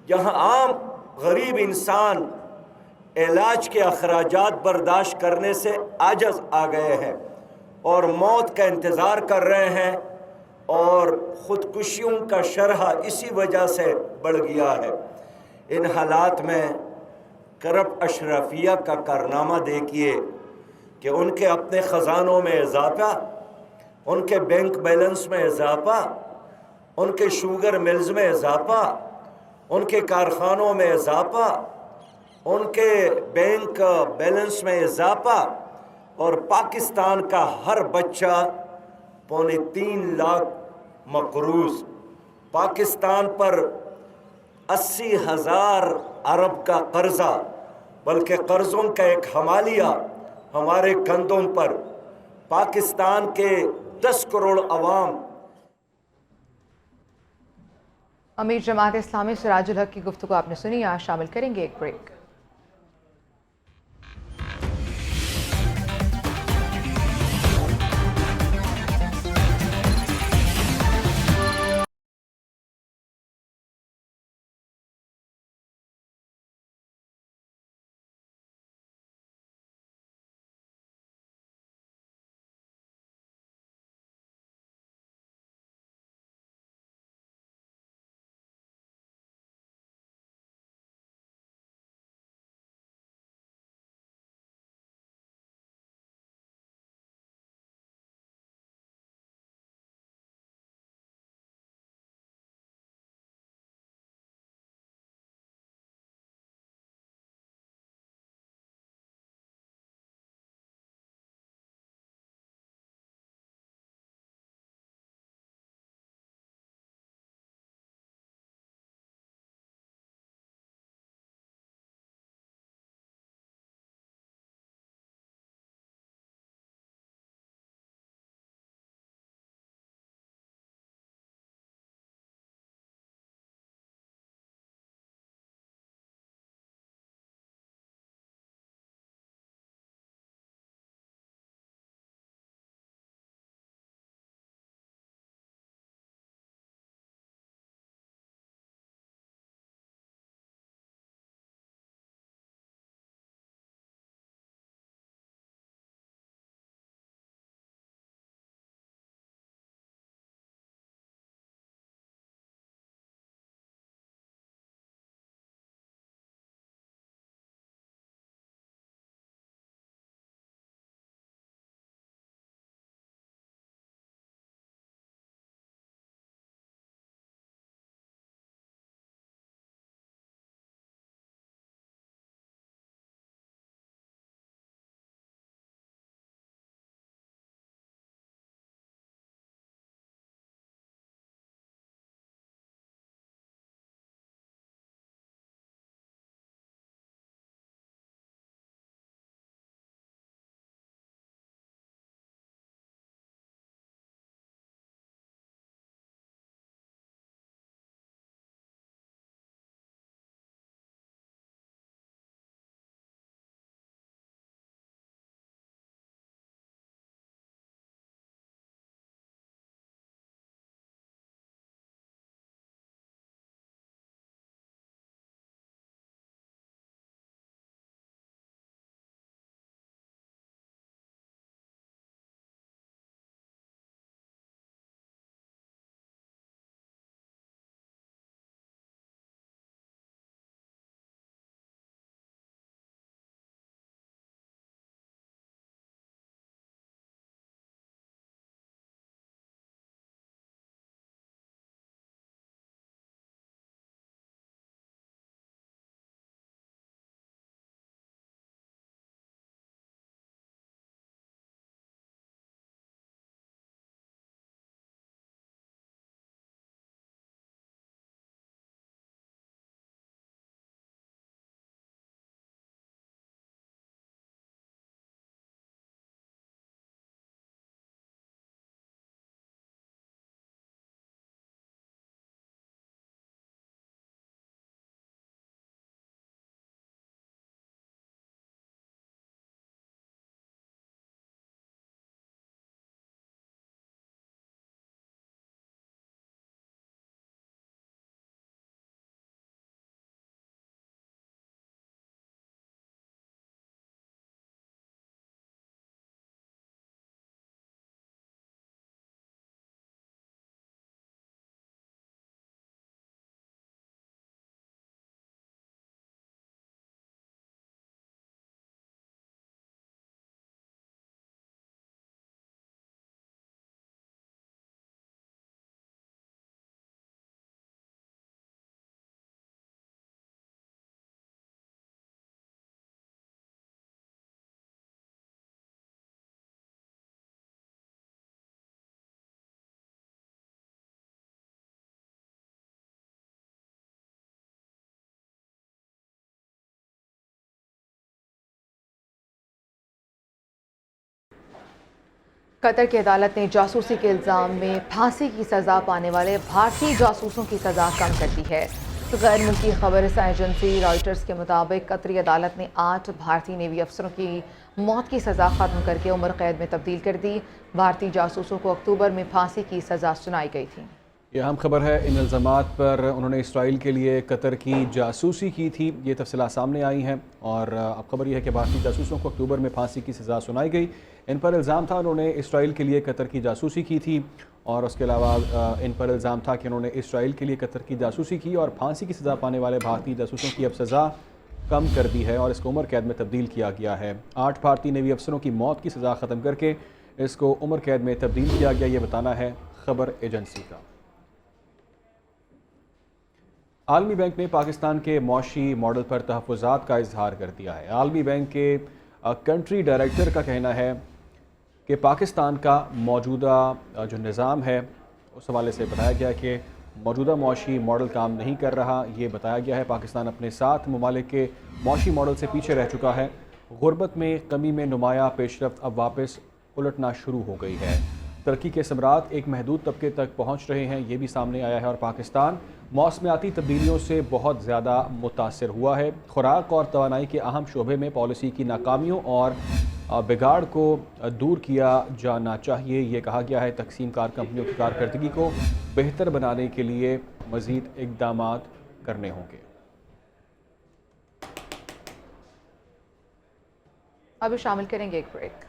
जहाँ आम गरीब इंसान इलाज के अखराजात बर्दाश्त करने से आजज़ आ गए हैं और मौत का इंतज़ार कर रहे हैं, और ख़ुदकुशियों का शरह इसी वजह से बढ़ गया है। इन हालात में करप्ट अशराफिया का कारनामा देखिए कि उनके अपने ख़जानों में इजाफा, उनके बैंक बैलेंस में इजाफा, उनके शुगर मिल्स में इजाफा, उनके कारखानों में इजाफा, उनके बैंक बैलेंस में इजाफा, और पाकिस्तान का हर बच्चा 3.25 लाख मकरूज, पाकिस्तान पर 80,000 अरब का कर्जा, बल्कि कर्ज़ों का एक हमालिया हमारे कंधों पर, पाकिस्तान के 10 करोड़ अवाम। अमीर जमात इस्लामी सिराजुल हक की गुफ्तगू आपने सुनी। आज शामिल करेंगे एक ब्रेक। कतर की अदालत ने जासूसी के इल्ज़ाम में फांसी की सज़ा पाने वाले भारतीय जासूसों की सज़ा कम कर दी है। गैर मुल्की खबर एजेंसी रॉयटर्स के मुताबिक कतरी अदालत ने 8 भारतीय नेवी अफसरों की मौत की सज़ा ख़त्म करके उम्र कैद में तब्दील कर दी। भारतीय जासूसों को अक्टूबर में फांसी की सज़ा सुनाई गई थी। ये अहम खबर है। इन इल्ज़ामात पर उन्होंने इसराइल के लिए कतर की जासूसी की थी। ये तफसीलात सामने आई हैं और अब खबर यह है कि भारतीय जासूसों को अक्टूबर में फांसी की सज़ा सुनाई गई। इन पर इल्ज़ाम था उन्होंने इसराइल के लिए कतर की जासूसी की थी और उसके अलावा इन पर इल्ज़ाम था कि उन्होंने इसराइल के लिए कतर की जासूसी की और फांसी की सज़ा पाने वाले भारतीय जासूसों की अब सज़ा कम कर दी है और इसको उम्र कैद में तब्दील किया गया है। 8 भारतीय नेवी अफसरों की मौत की सज़ा ख़त्म करके इसको उम्र कैद में तब्दील किया गया, ये बताना है खबर एजेंसी का। आलमी बैंक ने पाकिस्तान के मौशी मॉडल पर तहफ़्फ़ुज़ात का इजहार कर दिया है। आलमी बैंक के कंट्री डायरेक्टर का कहना है कि पाकिस्तान का मौजूदा जो निज़ाम है उस हवाले से बताया गया कि मौजूदा मौशी मॉडल काम नहीं कर रहा। ये बताया गया है पाकिस्तान अपने 7 ममालिक के मौशी मॉडल से पीछे रह चुका है। गुर्बत में कमी में नुमायाँ पेशरफ्त अब वापस उलटना शुरू हो गई है। तरक्की के समरात एक महदूद तबके तक पहुँच रहे हैं, ये भी सामने आया है और पाकिस्तान मौसमियाती तब्दीलियों से बहुत ज़्यादा मुतासर हुआ है। खुराक और तवानाई के अहम शोबे में पॉलिसी की नाकामियों और बिगाड़ को दूर किया जाना चाहिए, ये कहा गया है। तकसीम कार कंपनियों की कारकर्दगी को बेहतर बनाने के लिए मज़ीद इक़दाम करने होंगे। अब शामिल करेंगे एक ब्रेक।